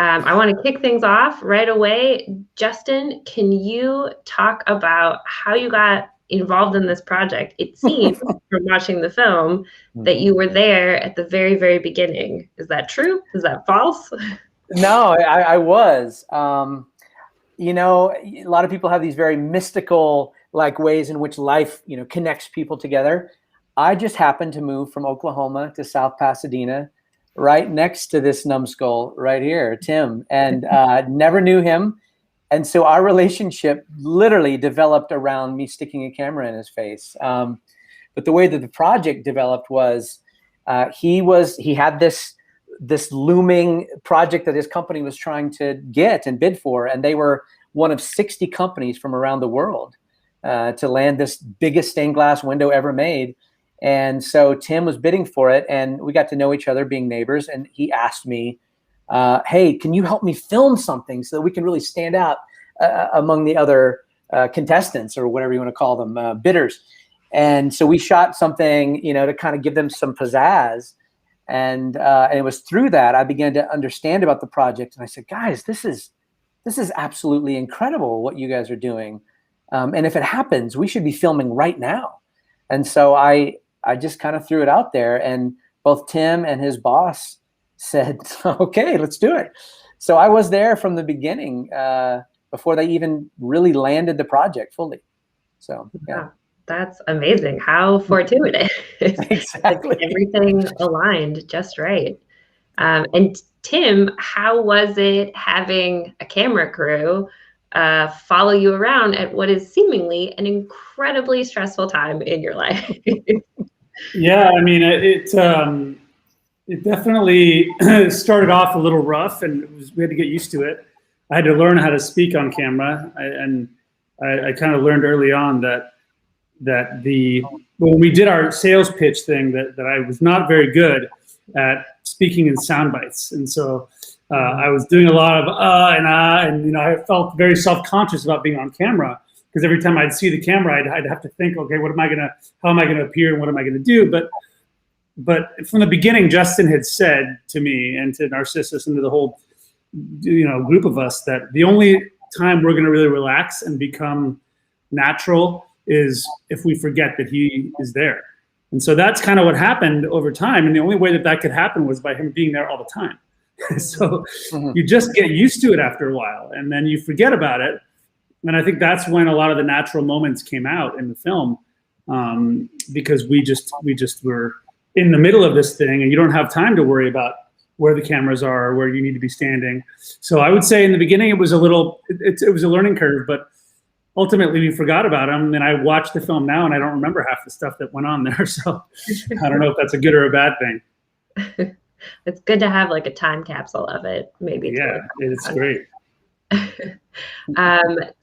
I want to kick things off right away. Justin, can you talk about how you got involved in this project? It seems from watching the film that you were there at the very, very beginning. Is that true? Is that false? No, I was. You know, a lot of people have these very mystical like ways in which life, you know, connects people together. I just happened to move from Oklahoma to South Pasadena, right next to this numbskull right here, Tim, and never knew him. And so our relationship literally developed around me sticking a camera in his face. But the way that the project developed was he had this looming project that his company was trying to get and bid for, and they were one of 60 companies from around the world to land this biggest stained glass window ever made. And so Tim was bidding for it, and we got to know each other being neighbors. And he asked me, hey, can you help me film something so that we can really stand out among the other contestants, or whatever you want to call them, bidders. And so we shot something, you know, to kind of give them some pizzazz. And it was through that I began to understand about the project. And I said, guys, this is absolutely incredible what you guys are doing. And if it happens, we should be filming right now. And so I just kind of threw it out there, and both Tim and his boss said, okay, let's do it. So I was there from the beginning before they even really landed the project fully. So, yeah. Wow, that's amazing. How fortuitous. Exactly. Everything aligned just right. And Tim, how was it having a camera crew follow you around at what is seemingly an incredibly stressful time in your life? Yeah, I mean, it definitely started off a little rough, and we had to get used to it. I had to learn how to speak on camera, and I kind of learned early on that when we did our sales pitch thing, that I was not very good at speaking in sound bites, and so I was doing a lot of and you know, I felt very self-conscious about being on camera, because every time I'd see the camera, I'd have to think, okay, how am I gonna appear, and what am I gonna do? But from the beginning, Justin had said to me and to Narcissus and to the whole, you know, group of us, that the only time we're gonna really relax and become natural is if we forget that he is there. And so that's kind of what happened over time. And the only way that could happen was by him being there all the time. So you just get used to it after a while, and then you forget about it. And I think that's when a lot of the natural moments came out in the film, because we just were in the middle of this thing, and you don't have time to worry about where the cameras are or where you need to be standing. So I would say in the beginning it was a learning curve, but ultimately we forgot about them. And I watched the film now, and I don't remember half the stuff that went on there. So I don't know if that's a good or a bad thing. It's good to have like a time capsule of it, maybe. Yeah, it's great.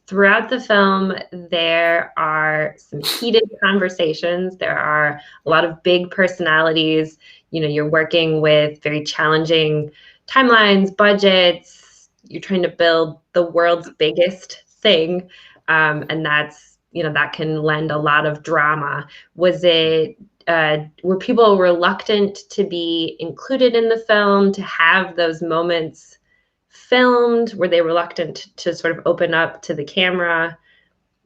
Throughout the film, there are some heated conversations. There are a lot of big personalities. You know, you're working with very challenging timelines, budgets. You're trying to build the world's biggest thing. And that's, you know, that can lend a lot of drama. Were people reluctant to be included in the film, to have those moments filmed? Were they reluctant to sort of open up to the camera?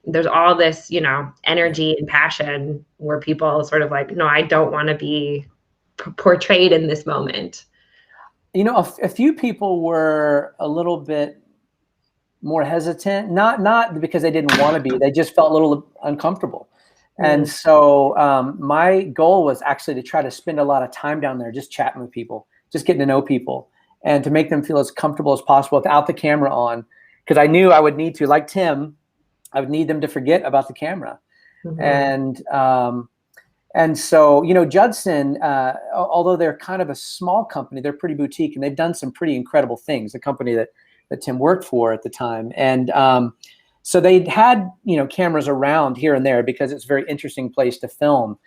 There's all this, you know, energy and passion where people sort of like, no, I don't want to be portrayed in this moment. You know, a few people were a little bit more hesitant, not because they didn't want to be, they just felt a little uncomfortable. And so my goal was actually to try to spend a lot of time down there just chatting with people, just getting to know people, and to make them feel as comfortable as possible without the camera on, because I knew I would need to, like Tim, I would need them to forget about the camera. And so, you know, Judson, although they're kind of a small company, they're pretty boutique, and they've done some pretty incredible things, the company that Tim worked for at the time. And so they had, you know, cameras around here and there because it's a very interesting place to film,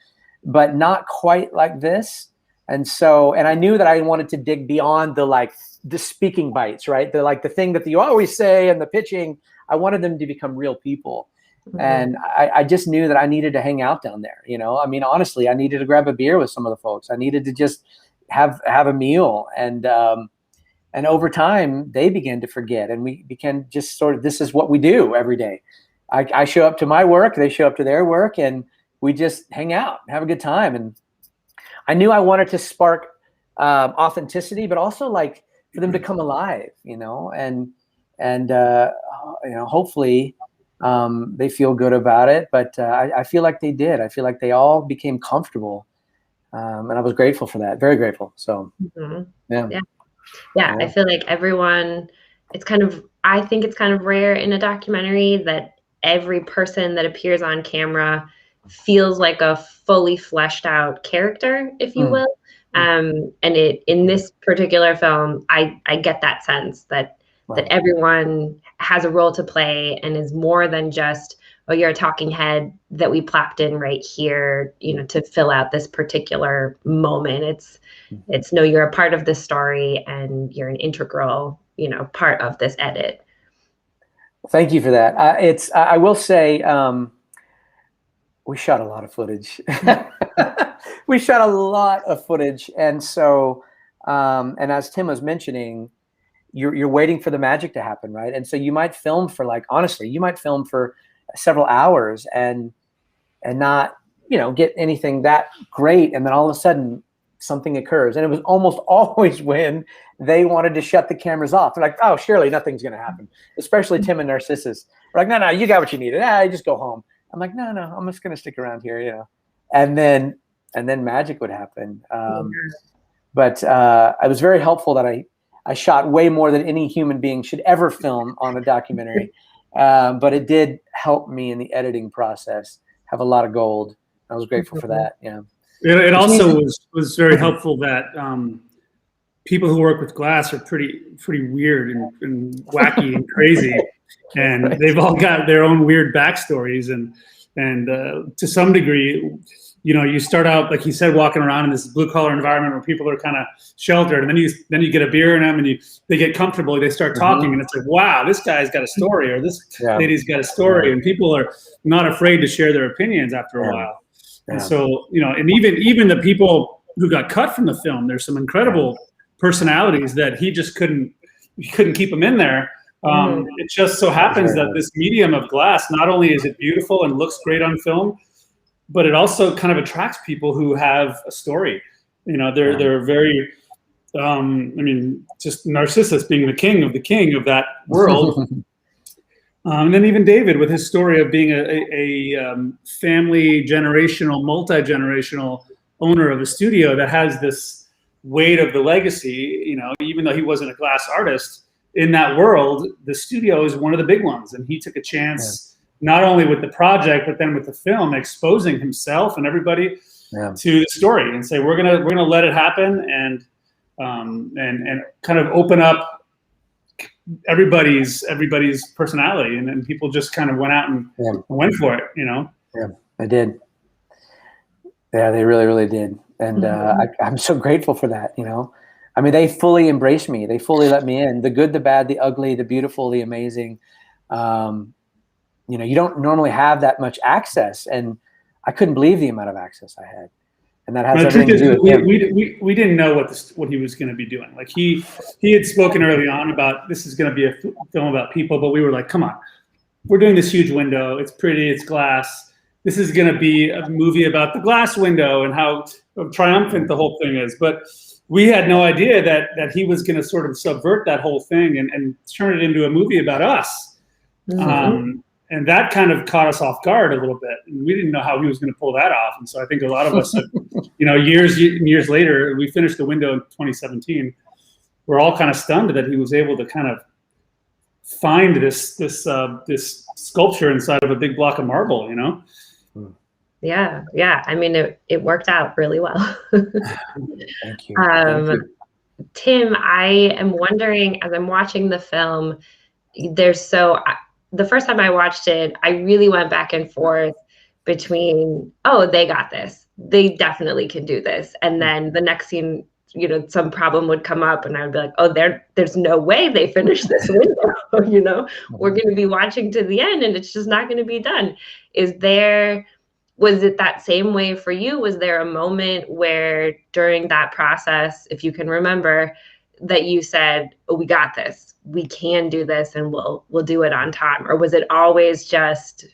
but not quite like this. And so, and I knew that I wanted to dig beyond the speaking bites, right? The thing that you always say and the pitching. I wanted them to become real people. And I just knew that I needed to hang out down there. You know, I mean, honestly, I needed to grab a beer with some of the folks. I needed to just have a meal. And And over time, they began to forget, and we began just sort of, this is what we do every day. I show up to my work, they show up to their work, and we just hang out, have a good time. And I knew I wanted to spark authenticity, but also like for them to come alive, you know, and you know, hopefully they feel good about it. But I feel like they did. I feel like they all became comfortable, and I was grateful for that. Very grateful. So yeah. I feel like everyone. I think it's kind of rare in a documentary that every person that appears on camera feels like a fully fleshed out character, if you will. And in this particular film, I get that sense that everyone has a role to play and is more than just, oh, you're a talking head that we plopped in right here, you know, to fill out this particular moment. It's no, you're a part of this story and you're an integral, you know, part of this edit. Thank you for that. I will say, we shot a lot of footage. We shot a lot of footage. And so, and as Tim was mentioning, you're waiting for the magic to happen, right? And so you might film for, like, honestly, you might film for several hours and not, you know, get anything that great. And then all of a sudden something occurs. And it was almost always when they wanted to shut the cameras off. They're like, oh, surely nothing's going to happen. Especially Tim and Narcissus. We're like, no, you got what you needed. Just go home. I'm like, no, I'm just going to stick around here, you know. And then magic would happen. But it was very helpful that I shot way more than any human being should ever film on a documentary. But it did help me in the editing process have a lot of gold. I was grateful for that. Yeah. It also was very helpful that people who work with glass are pretty weird and wacky and crazy, and they've all got their own weird backstories. And to some degree, you know, you start out, like he said, walking around in this blue collar environment where people are kind of sheltered, and then you get a beer in them, and they get comfortable. They start talking, and it's like, wow, this guy's got a story, or this lady's got a story, and people are not afraid to share their opinions after a while. And so, you know, and even the people who got cut from the film, there's some incredible personalities that he couldn't keep them in there. It just so happens that this medium of glass, not only is it beautiful and looks great on film, but it also kind of attracts people who have a story. You know, they're very, I mean, just Narcissus being the king of that world. And then even David with his story of being a family generational, multi-generational owner of a studio that has this weight of the legacy, you know, even though he wasn't a glass artist in that world, the studio is one of the big ones. And he took a chance not only with the project, but then with the film, exposing himself and everybody to the story and say, we're gonna let it happen and kind of open up everybody's personality, and then people just kind of went out and went for it, you know. I did. Yeah, they really did. And I'm so grateful for that, you know. I mean, they fully embraced me. They fully let me in. The good, the bad, the ugly, the beautiful, the amazing. You know, you don't normally have that much access, and I couldn't believe the amount of access I had. And that has everything to do with him. We didn't know what he was going to be doing. Like he had spoken early on about this is going to be a film about people, but we were like, come on, we're doing this huge window. It's pretty. It's glass. This is going to be a movie about the glass window and how triumphant the whole thing is. But we had no idea that he was going to sort of subvert that whole thing and turn it into a movie about us. And that kind of caught us off guard a little bit. And we didn't know how he was going to pull that off. And so I think a lot of us, you know, years later, we finished the window in 2017. We're all kind of stunned that he was able to kind of find this sculpture inside of a big block of marble, you know? Yeah. I mean, it worked out really well. Thank you. Tim, I am wondering, as I'm watching the film, the first time I watched it, I really went back and forth between, oh, they got this. They definitely can do this. And then the next scene, you know, some problem would come up and I would be like, oh, there's no way they finished this window. You know, we're going to be watching to the end and it's just not going to be done. Was it that same way for you? Was there a moment where during that process, if you can remember, that you said, oh, we got this, we can do this, and we'll do it on time? Or was it always just,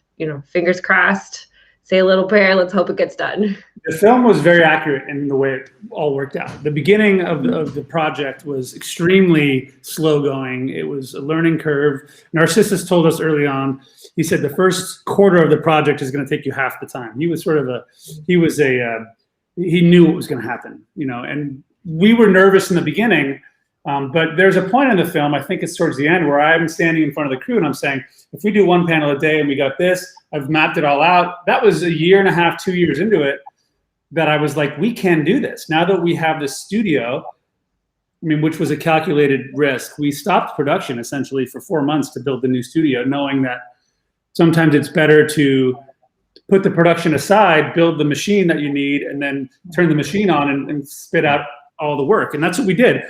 fingers crossed, say a little prayer, let's hope it gets done? The film was very accurate in the way it all worked out. The beginning of the project was extremely slow going. It was a learning curve. Narcissus told us early on, he said the first quarter of the project is going to take you half the time. He was he knew what was going to happen, and we were nervous in the beginning. But there's a point in the film, I think it's towards the end, where I'm standing in front of the crew and I'm saying, if we do one panel a day and we got this, I've mapped it all out. That was a year and a half, 2 years into it, that I was like, we can do this. Now that we have this studio, which was a calculated risk, we stopped production essentially for 4 months to build the new studio, knowing that sometimes it's better to put the production aside, build the machine that you need, and then turn the machine on and spit out all the work. And that's what we did.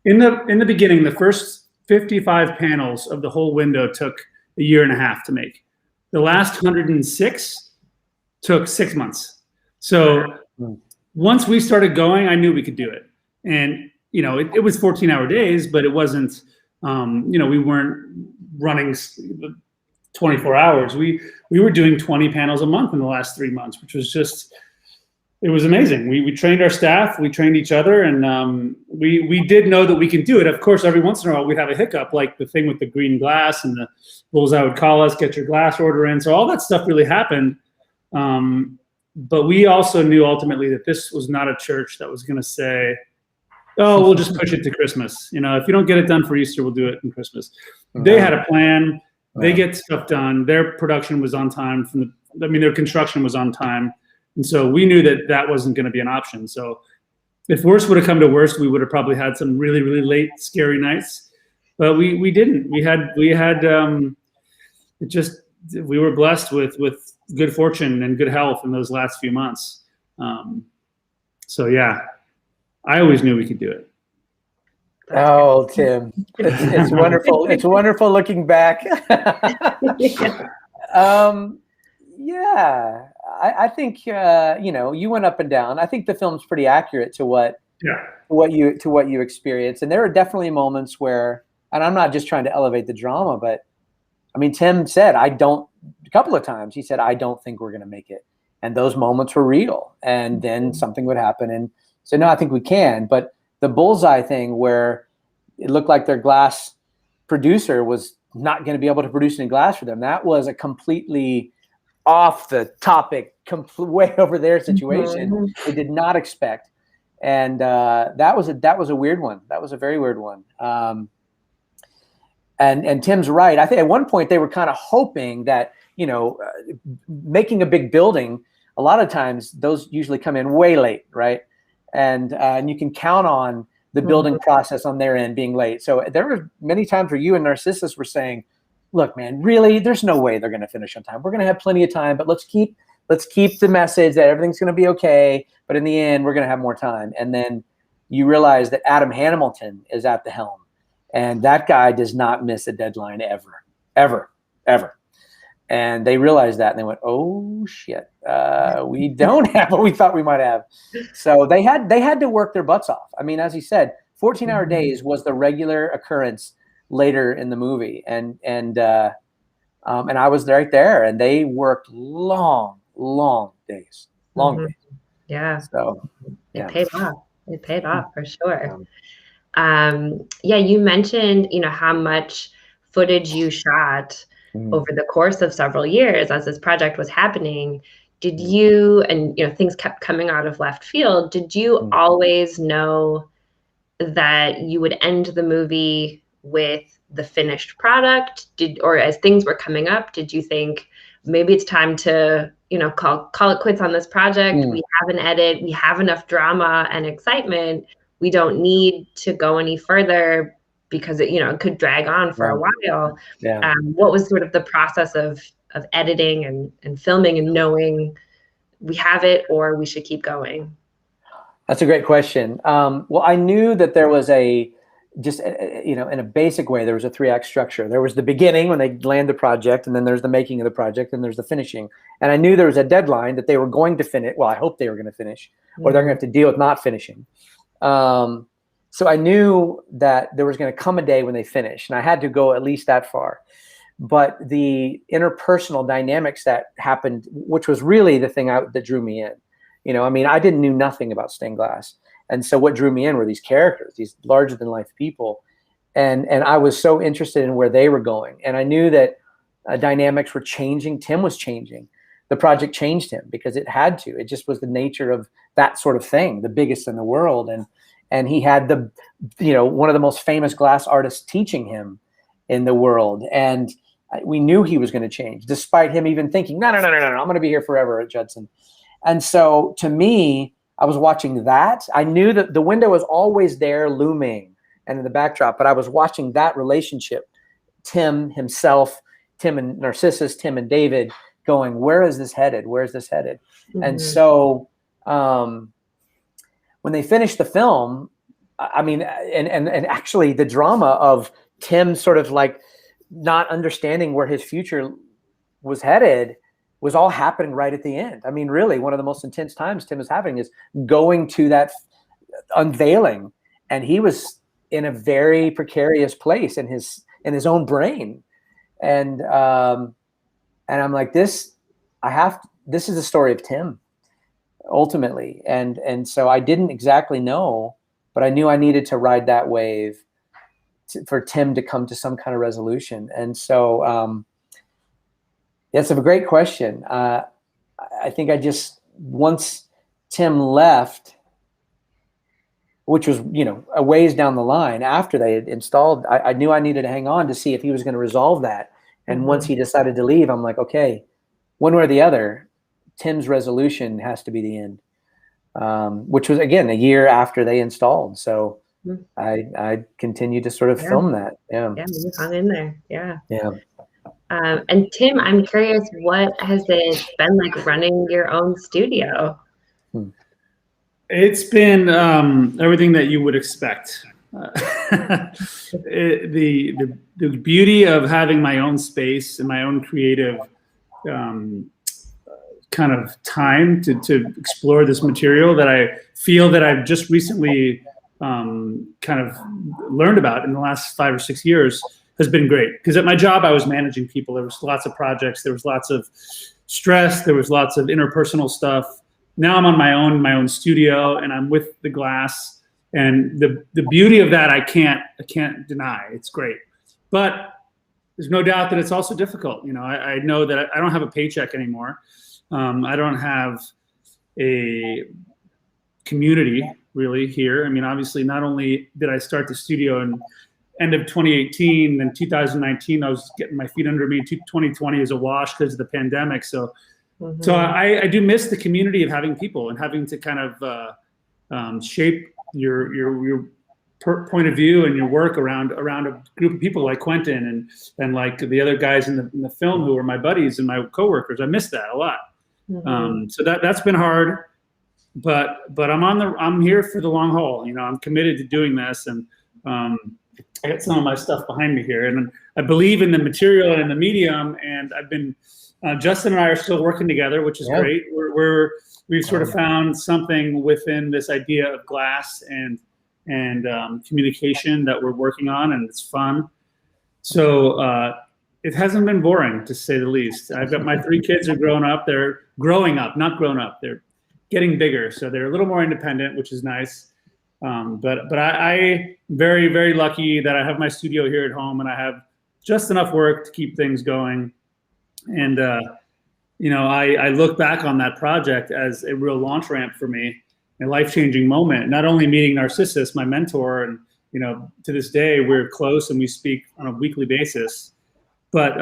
In the beginning, the first 55 panels of the whole window took a year and a half to make. The last 106 took 6 months. So once we started going, I knew we could do it. And, it was 14-hour days, but it wasn't, we weren't running 24 hours. We were doing 20 panels a month in the last 3 months, which was just, it was amazing. We trained our staff, we trained each other, and we did know that we could do it. Of course, every once in a while we'd have a hiccup, like the thing with the green glass, and the bullseye would call us, get your glass order in. So all that stuff really happened. But we also knew ultimately that this was not a church that was going to say, oh, we'll just push it to Christmas. If you don't get it done for Easter, we'll do it in Christmas. They had a plan. They get stuff done. Their production was on time. Their construction was on time. And so we knew that wasn't going to be an option. So if worst would have come to worst, we would have probably had some really, really late, scary nights. But we didn't. We were blessed with good fortune and good health in those last few months. So yeah, I always knew we could do it. Oh, Tim, it's wonderful. It's wonderful looking back. Yeah, I think you went up and down. I think the film's pretty accurate to what you experienced, and there are definitely moments where, and I'm not just trying to elevate the drama, but Tim said, a couple of times, he said, I don't think we're going to make it. And those moments were real. And then something would happen. And so, no, I think we can. But the bullseye thing where it looked like their glass producer was not going to be able to produce any glass for them, that was a completely off the topic, way over their situation. They did not expect. And that was a weird one. That was a very weird one. And Tim's right. I think at one point they were kind of hoping that, making a big building, a lot of times those usually come in way late, right? And you can count on the building process on their end being late. So there were many times where you and Narcissus were saying, look, man, really, there's no way they're going to finish on time. We're going to have plenty of time, but let's keep the message that everything's going to be okay. But in the end, we're going to have more time. And then you realize that Adam Hamilton is at the helm. And that guy does not miss a deadline ever, ever, ever. And they realized that, and they went, "Oh shit, we don't have what we thought we might have." So they had to work their butts off. As he said, 14-hour days was the regular occurrence later in the movie, and I was right there, and they worked long days, days. Yeah. So yeah, it paid off for sure. You mentioned how much footage you shot over the course of several years as this project was happening. Did you, and things kept coming out of left field, did you always know that you would end the movie with the finished product? Or as things were coming up, did you think maybe it's time to call it quits on this project? We have an edit, we have enough drama and excitement, we don't need to go any further because it could drag on for a while. Yeah. What was sort of the process of editing and filming and knowing we have it or we should keep going? That's a great question. Well, I knew that there was in a basic way, there was a 3-act structure. There was the beginning when they land the project, and then there's the making of the project, and there's the finishing. And I knew there was a deadline that they were going to finish. Well, I hope they were going to finish, or they're going to have to deal with not finishing. So I knew that there was going to come a day when they finish, and I had to go at least that far. But the interpersonal dynamics that happened, which was really the thing that drew me in. You know, I mean, I didn't knew nothing about stained glass. And so what drew me in were these characters, these larger than life people. And I was so interested in where they were going. And I knew that dynamics were changing. Tim was changing. The project changed him because it had to. It just was the nature of that sort of thing, the biggest in the world. And he had one of the most famous glass artists teaching him in the world. And we knew he was going to change, despite him even thinking, no, I'm going to be here forever at Judson. And so to me, I was watching that. I knew that the window was always there looming and in the backdrop, but I was watching that relationship, Tim himself, Tim and Narcissus, Tim and David, going, where is this headed? Where is this headed? Mm-hmm. And so when they finished the film, I mean, and actually the drama of Tim sort of like not understanding where his future was headed was all happening right at the end. I mean, really, one of the most intense times Tim was having is going to that unveiling, and he was in a very precarious place in his own brain, and I'm like, this is the story of Tim, ultimately, and so I didn't exactly know, but I knew I needed to ride that wave for Tim to come to some kind of resolution, and so. That's a great question. I think once Tim left, which was, a ways down the line after they had installed, I knew I needed to hang on to see if he was going to resolve that. And mm-hmm. once he decided to leave, I'm like, okay, one way or the other, Tim's resolution has to be the end, which was, again, a year after they installed. So mm-hmm. I continued to sort of film that. Yeah. Yeah, you hung in there. Yeah. Yeah. And Tim, I'm curious, what has it been like running your own studio? It's been everything that you would expect. The beauty of having my own space and my own creative kind of time to explore this material that I feel that I've just recently kind of learned about in the last 5 or 6 years has been great. Because at my job, I was managing people. There was lots of projects. There was lots of stress. There was lots of interpersonal stuff. Now I'm on my own studio, and I'm with the glass. And the beauty of that, I can't deny. It's great. But there's no doubt that it's also difficult. I know that I don't have a paycheck anymore. I don't have a community really here. I mean, obviously, not only did I start the studio in end of 2018, then 2019, I was getting my feet under me. 2020 is a wash because of the pandemic. So, mm-hmm. so I do miss the community of having people and having to kind of shape your point of view and your work around a group of people like Quentin and like the other guys in the film who are my buddies and my coworkers. I miss that a lot. Mm-hmm. So that's been hard, but I'm here for the long haul. I'm committed to doing this, and I got some of my stuff behind me here, and I believe in the material and in the medium. And I've been Justin and I are still working together, which is great. We've sort of found something within this idea of glass and communication that we're working on, and it's fun. So it hasn't been boring, to say the least. I've got my 3 kids are grown up. They're growing up, not grown up. They're getting bigger, so they're a little more independent, which is nice. But I very, very lucky that I have my studio here at home, and I have just enough work to keep things going. And I look back on that project as a real launch ramp for me, a life-changing moment. Not only meeting Narcissus, my mentor, and to this day we're close and we speak on a weekly basis, but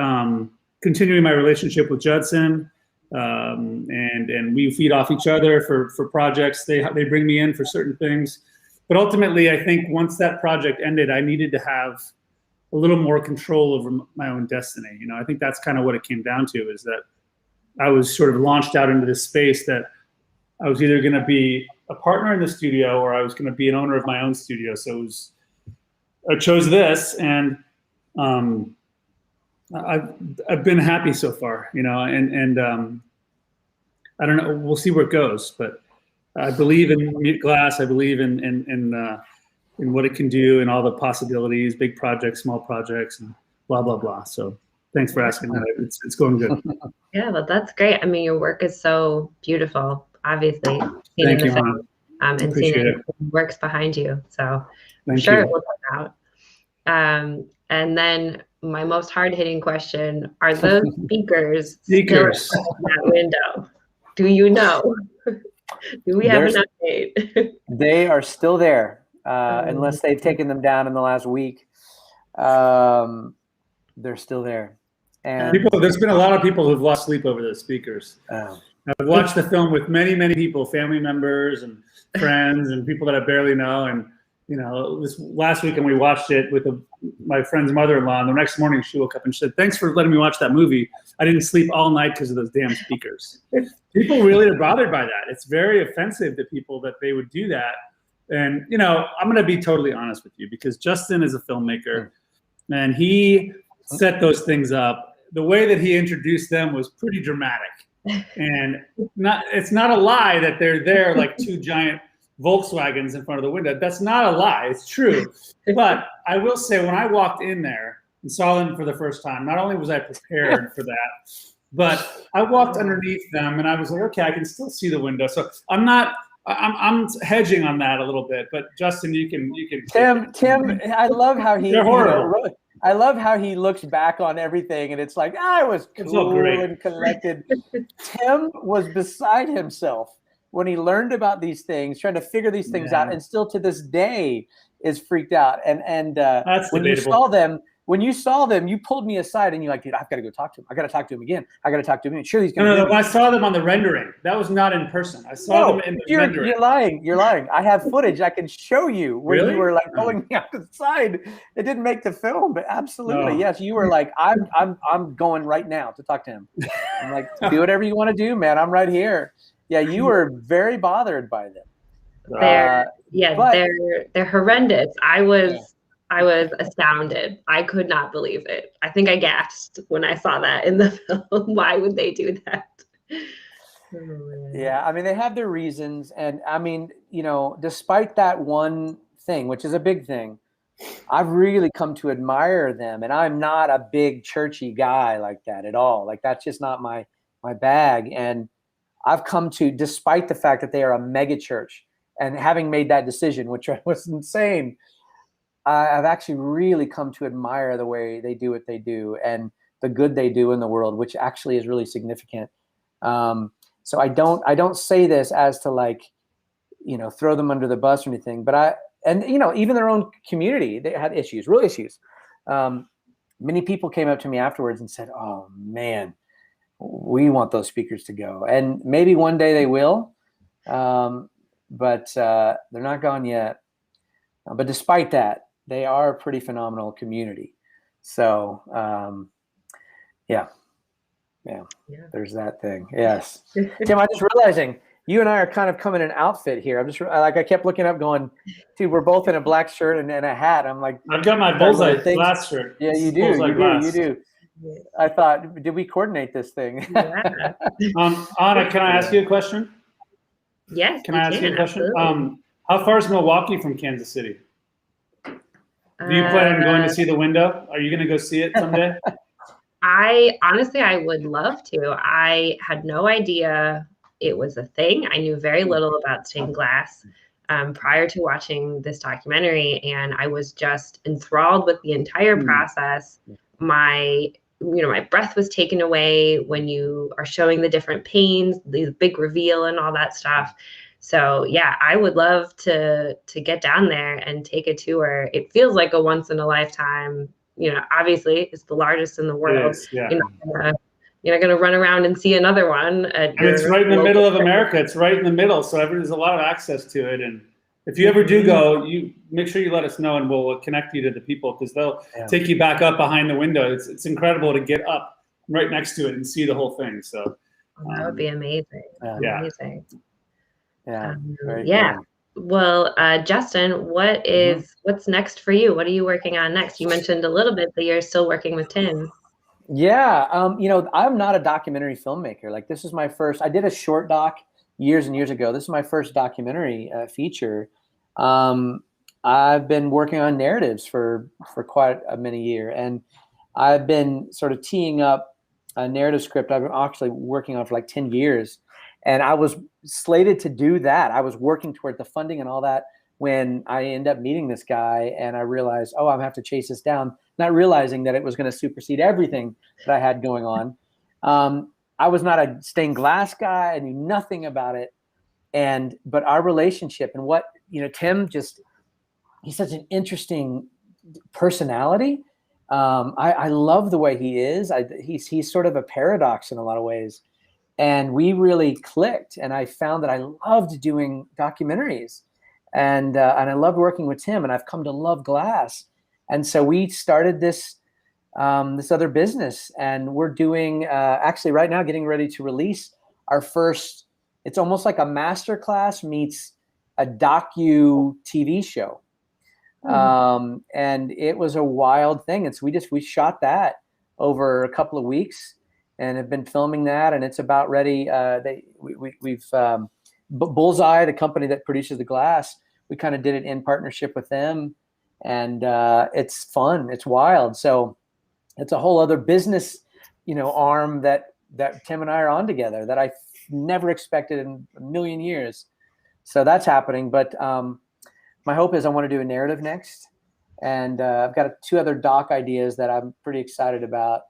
continuing my relationship with Judson, and we feed off each other for projects. They bring me in for certain things. But ultimately, I think once that project ended, I needed to have a little more control over my own destiny. I think that's kind of what it came down to, is that I was sort of launched out into this space that I was either going to be a partner in the studio or I was going to be an owner of my own studio. So I chose this, and I've been happy so far, and I don't know, we'll see where it goes, but I believe in glass. I believe in and what it can do and all the possibilities, big projects, small projects, and blah, blah, blah. So thanks for asking that. It's going good. Yeah, well, that's great. I mean, your work is so beautiful, obviously. Thank you, Hannah. And Appreciate seeing it. the works behind you. So I'm Thank sure you. it will come out. And then my most hard-hitting question, are those speakers still Speakers. in that window? Do you know? Do we have an update? They are still there, unless they've taken them down in the last week. They're still there. And There's been a lot of people who've lost sleep over those speakers. I've watched the film with many, many people, family members and friends and people that I barely know. And, you know, this last weekend we watched it with my friend's mother-in-law. And the next morning she woke up and she said, "Thanks for letting me watch that movie. I didn't sleep all night because of those damn speakers." People really are bothered by that. It's very offensive to people that they would do that. And, you know, I'm going to be totally honest with you, because Justin is a filmmaker and he set those things up. The way that he introduced them was pretty dramatic. And it's not a lie that they're there like two giant Volkswagens in front of the window. That's not a lie. It's true. But I will say, when I walked in there and saw them for the first time, not only was I prepared for that, but I walked underneath them and I was like, okay, I can still see the window. So I'm hedging on that a little bit. But Justin, you can. Tim, I love how he. They're horrible. I love how he looks back on everything and it's like, I was cool and collected. Tim was beside himself when he learned about these things, trying to figure these things out, and still to this day is freaked out. And That's when debatable. when you saw them, you pulled me aside and you're like, dude, I've got to go talk to him. I got to talk to him again. I got to talk to him again. Sure, he's going to. No, I saw them on the rendering. That was not in person. I saw them in the rendering. You're lying. You're lying. I have footage I can show you where you were like pulling me out to the side. It didn't make the film, but absolutely, yes. You were like, I'm going right now to talk to him. I'm like, do whatever you want to do, man. I'm right here. Yeah, you were very bothered by them. They're horrendous. I was astounded. I could not believe it. I think I gasped when I saw that in the film. Why would they do that? Yeah, I mean, they have their reasons. And I mean, you know, despite that one thing, which is a big thing, I've really come to admire them. And I'm not a big churchy guy like that at all. Like, that's just not my bag. And I've come to, despite the fact that they are a mega church and having made that decision, which was insane, I've actually really come to admire the way they do what they do and the good they do in the world, which actually is really significant. So I don't say this as to, like, you know, throw them under the bus or anything, but you know, even their own community, they had issues, real issues. Many people came up to me afterwards and said, "Oh man, we want those speakers to go." And maybe one day they will, but they're not gone yet. But despite that, they are a pretty phenomenal community. So, yeah, there's that thing. Yes. Tim, I'm just realizing you and I are kind of coming in outfit here. I'm just like, I kept looking up going, dude, we're both in a black shirt and a hat. I'm like, I've got my bullseye glass shirt. Yeah, you do. You do. I thought, did we coordinate this thing? Yeah. Anna, can I ask you a question? Yes. Can I ask you a question? How far is Milwaukee from Kansas City? Do you plan on going to see the window? Are you going to go see it someday? I would love to. I had no idea it was a thing. I knew very little about stained glass prior to watching this documentary, and I was just enthralled with the entire process. My breath was taken away when you are showing the different panes, the big reveal and all that stuff. So yeah, I would love to get down there and take a tour. It feels like a once in a lifetime. You know, obviously it's the largest in the world. Yeah. You're not gonna run around and see another one. And it's right in the middle of America. It's right in the middle, so there's a lot of access to it. And if you ever do go, you make sure you let us know, and we'll connect you to the people, because they'll take you back up behind the window. It's incredible to get up right next to it and see the whole thing. So that would be amazing. Amazing. Yeah. Cool. Well, Justin, what's next for you? What are you working on next? You mentioned a little bit that you're still working with Tim. Yeah. You know, I'm not a documentary filmmaker. Like, this is my first. I did a short doc years and years ago. This is my first documentary feature. I've been working on narratives for quite a many year, and I've been sort of teeing up a narrative script I've been actually working on for like 10 years. And I was slated to do that. I was working toward the funding and all that when I ended up meeting this guy, and I realized, oh, I'm gonna have to chase this down, not realizing that it was going to supersede everything that I had going on. I was not a stained glass guy. I knew nothing about it. But our relationship and what, Tim he's such an interesting personality. I love the way he is. He's sort of a paradox in a lot of ways. And we really clicked, and I found that I loved doing documentaries, and I loved working with Tim, and I've come to love glass. And so we started this other business, and we're doing actually right now getting ready to release our first. It's almost like a master class meets a docu TV show. And it was a wild thing. And so we shot that over a couple of weeks and have been filming that, and it's about ready. We've Bullseye, the company that produces the glass, we kind of did it in partnership with them, and it's fun. It's wild. So it's a whole other business, arm that Tim and I are on together that I never expected in a million years. So that's happening. But my hope is I want to do a narrative next. And I've got 2 other doc ideas that I'm pretty excited about.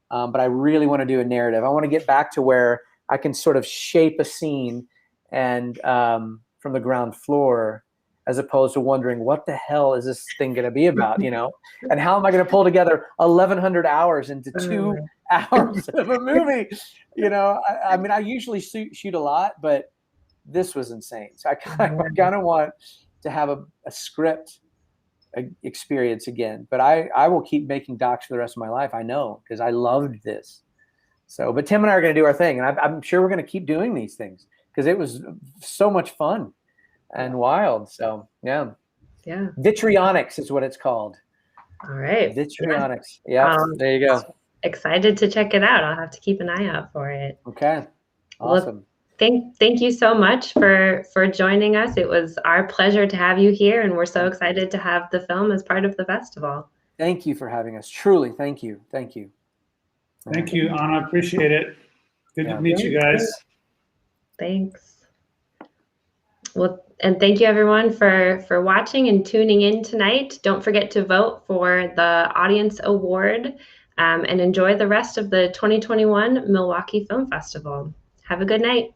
But I really want to do a narrative. I want to get back to where I can sort of shape a scene and from the ground floor, as opposed to wondering what the hell is this thing going to be about, and how am I going to pull together 1,100 hours into 2 hours of a movie? I mean, I usually shoot a lot, but this was insane. So I kind of want to have a script experience again, but I will keep making docs for the rest of my life. I know, because I loved this. So, but Tim and I are going to do our thing, and I'm sure we're going to keep doing these things because it was so much fun and wild. So yeah. Vitrionics is what it's called. All right. Vitrionics. Yeah. There you go. Excited to check it out. I'll have to keep an eye out for it. Okay. Awesome. Well, thank you so much for joining us. It was our pleasure to have you here, and we're so excited to have the film as part of the festival. Thank you for having us. Truly, thank you. Thank you. Thank you, Anna. Appreciate it. Good to meet you guys. Thanks. Well, and thank you everyone for watching and tuning in tonight. Don't forget to vote for the Audience Award, and enjoy the rest of the 2021 Milwaukee Film Festival. Have a good night.